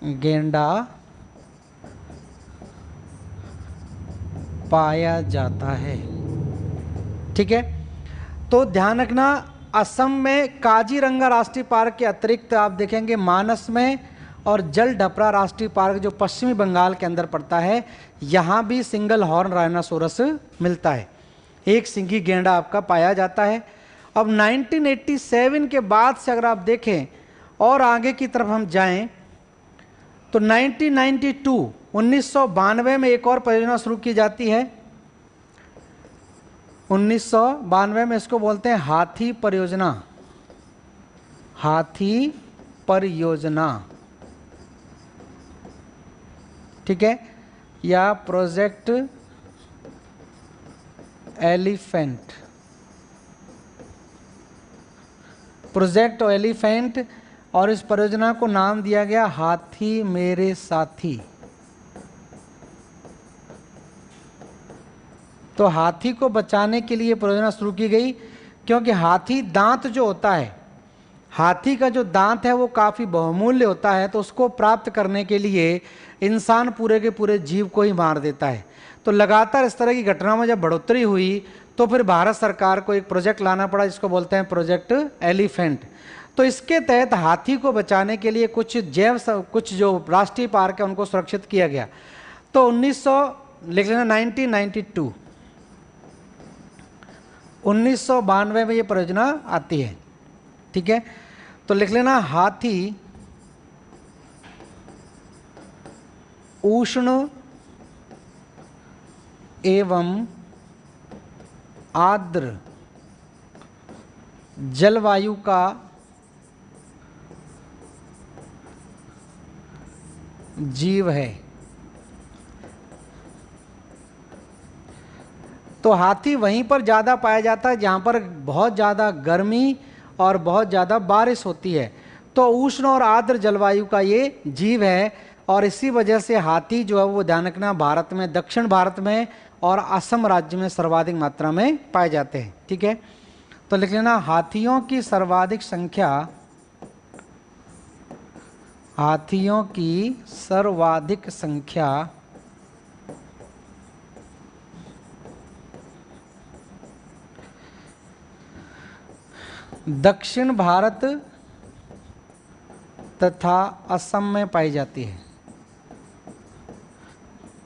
गेंडा पाया जाता है। ठीक है, तो ध्यान रखना असम में काजीरंगा राष्ट्रीय पार्क के अतिरिक्त आप देखेंगे मानस में और जलडपरा राष्ट्रीय पार्क जो पश्चिमी बंगाल के अंदर पड़ता है, यहाँ भी सिंगल हॉर्न राइनोसोरस मिलता है, एक सींगी गेंडा आपका पाया जाता है। अब 1987 के बाद से अगर आप देखें और आगे की तरफ हम जाएं तो 1992 में एक और परियोजना शुरू की जाती है। 1992 में इसको बोलते हैं हाथी परियोजना, हाथी परियोजना। ठीक है, या प्रोजेक्ट एलिफेंट, प्रोजेक्ट एलिफेंट। और इस परियोजना को नाम दिया गया हाथी मेरे साथी। तो हाथी को बचाने के लिए परियोजना शुरू की गई, क्योंकि हाथी दांत जो होता है, हाथी का जो दांत है वो काफ़ी बहुमूल्य होता है, तो उसको प्राप्त करने के लिए इंसान पूरे के पूरे जीव को ही मार देता है। तो लगातार इस तरह की घटनाओं में जब बढ़ोतरी हुई तो फिर भारत सरकार को एक प्रोजेक्ट लाना पड़ा जिसको बोलते हैं प्रोजेक्ट एलिफेंट। तो इसके तहत हाथी को बचाने के लिए कुछ जो राष्ट्रीय पार्क है उनको सुरक्षित किया गया। तो 1992 में ये परियोजना आती है, ठीक है। तो लिख लेना हाथी उष्ण एवं आर्द्र जलवायु का जीव है। तो हाथी वहीं पर ज़्यादा पाया जाता है जहाँ पर बहुत ज़्यादा गर्मी और बहुत ज़्यादा बारिश होती है। तो उष्ण और आर्द्र जलवायु का ये जीव है, और इसी वजह से हाथी जो है वो ध्यान रखना भारत में, दक्षिण भारत में और असम राज्य में सर्वाधिक मात्रा में पाए जाते हैं, ठीक है। तो लिख लेना हाथियों की सर्वाधिक संख्या, हाथियों की सर्वाधिक संख्या दक्षिण भारत तथा असम में पाई जाती है।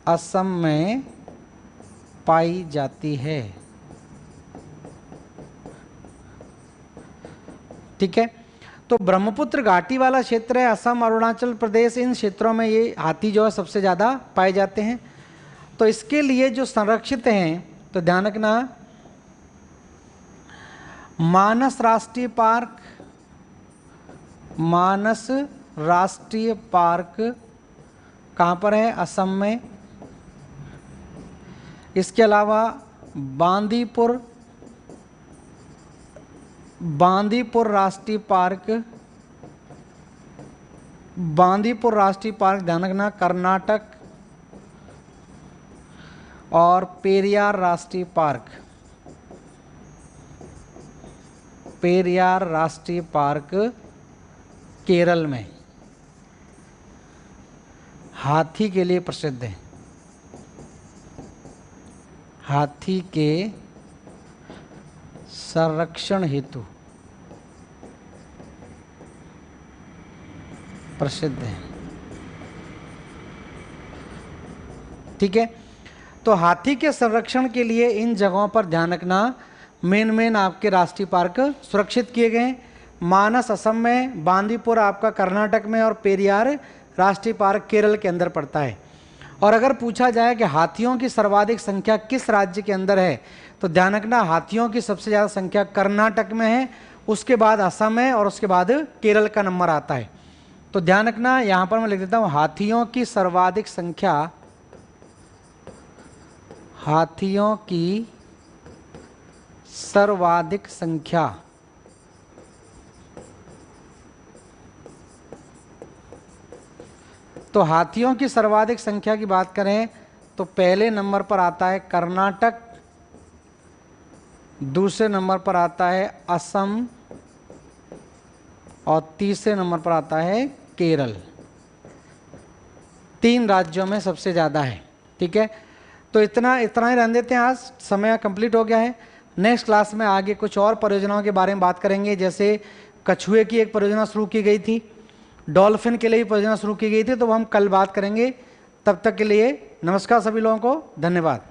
असम में पाई जाती है, ठीक है। तो ब्रह्मपुत्र घाटी वाला क्षेत्र है, असम, अरुणाचल प्रदेश, इन क्षेत्रों में ये हाथी जो है सबसे ज़्यादा पाए जाते हैं। तो इसके लिए जो संरक्षित हैं, तो ध्यान रखना मानस राष्ट्रीय पार्क, मानस राष्ट्रीय पार्क कहाँ पर है? असम में। इसके अलावा बांदीपुर राष्ट्रीय पार्क, बांदीपुर राष्ट्रीय पार्क ध्यान रखना कर्नाटक, और पेरियार राष्ट्रीय पार्क, पेरियार राष्ट्रीय पार्क केरल में हाथी के लिए प्रसिद्ध है, हाथी के संरक्षण हेतु प्रसिद्ध है, ठीक है। तो हाथी के संरक्षण के लिए इन जगहों पर ध्यान रखना मेन आपके राष्ट्रीय पार्क सुरक्षित किए गए हैं। मानस असम में, बांदीपुर आपका कर्नाटक में, और पेरियार राष्ट्रीय पार्क केरल के अंदर पड़ता है। और अगर पूछा जाए कि हाथियों की सर्वाधिक संख्या किस राज्य के अंदर है, तो ध्यान रखना हाथियों की सबसे ज़्यादा संख्या कर्नाटक में है, उसके बाद असम है, और उसके बाद केरल का नंबर आता है। तो ध्यान रखना यहाँ पर मैं लिख देता हूँ हाथियों की सर्वाधिक संख्या, हाथियों की सर्वाधिक संख्या तो हाथियों की सर्वाधिक संख्या की बात करें तो पहले नंबर पर आता है कर्नाटक, दूसरे नंबर पर आता है असम, और तीसरे नंबर पर आता है केरल। 3 राज्यों में सबसे ज़्यादा है, ठीक है। तो इतना ही रहने देते हैं, आज समय कंप्लीट हो गया है। नेक्स्ट क्लास में आगे कुछ और परियोजनाओं के बारे में बात करेंगे, जैसे कछुए की एक परियोजना शुरू की गई थी, डॉल्फिन के लिए भी परियोजना शुरू की गई थी, तो वो हम कल बात करेंगे। तब तक के लिए नमस्कार सभी लोगों को, धन्यवाद।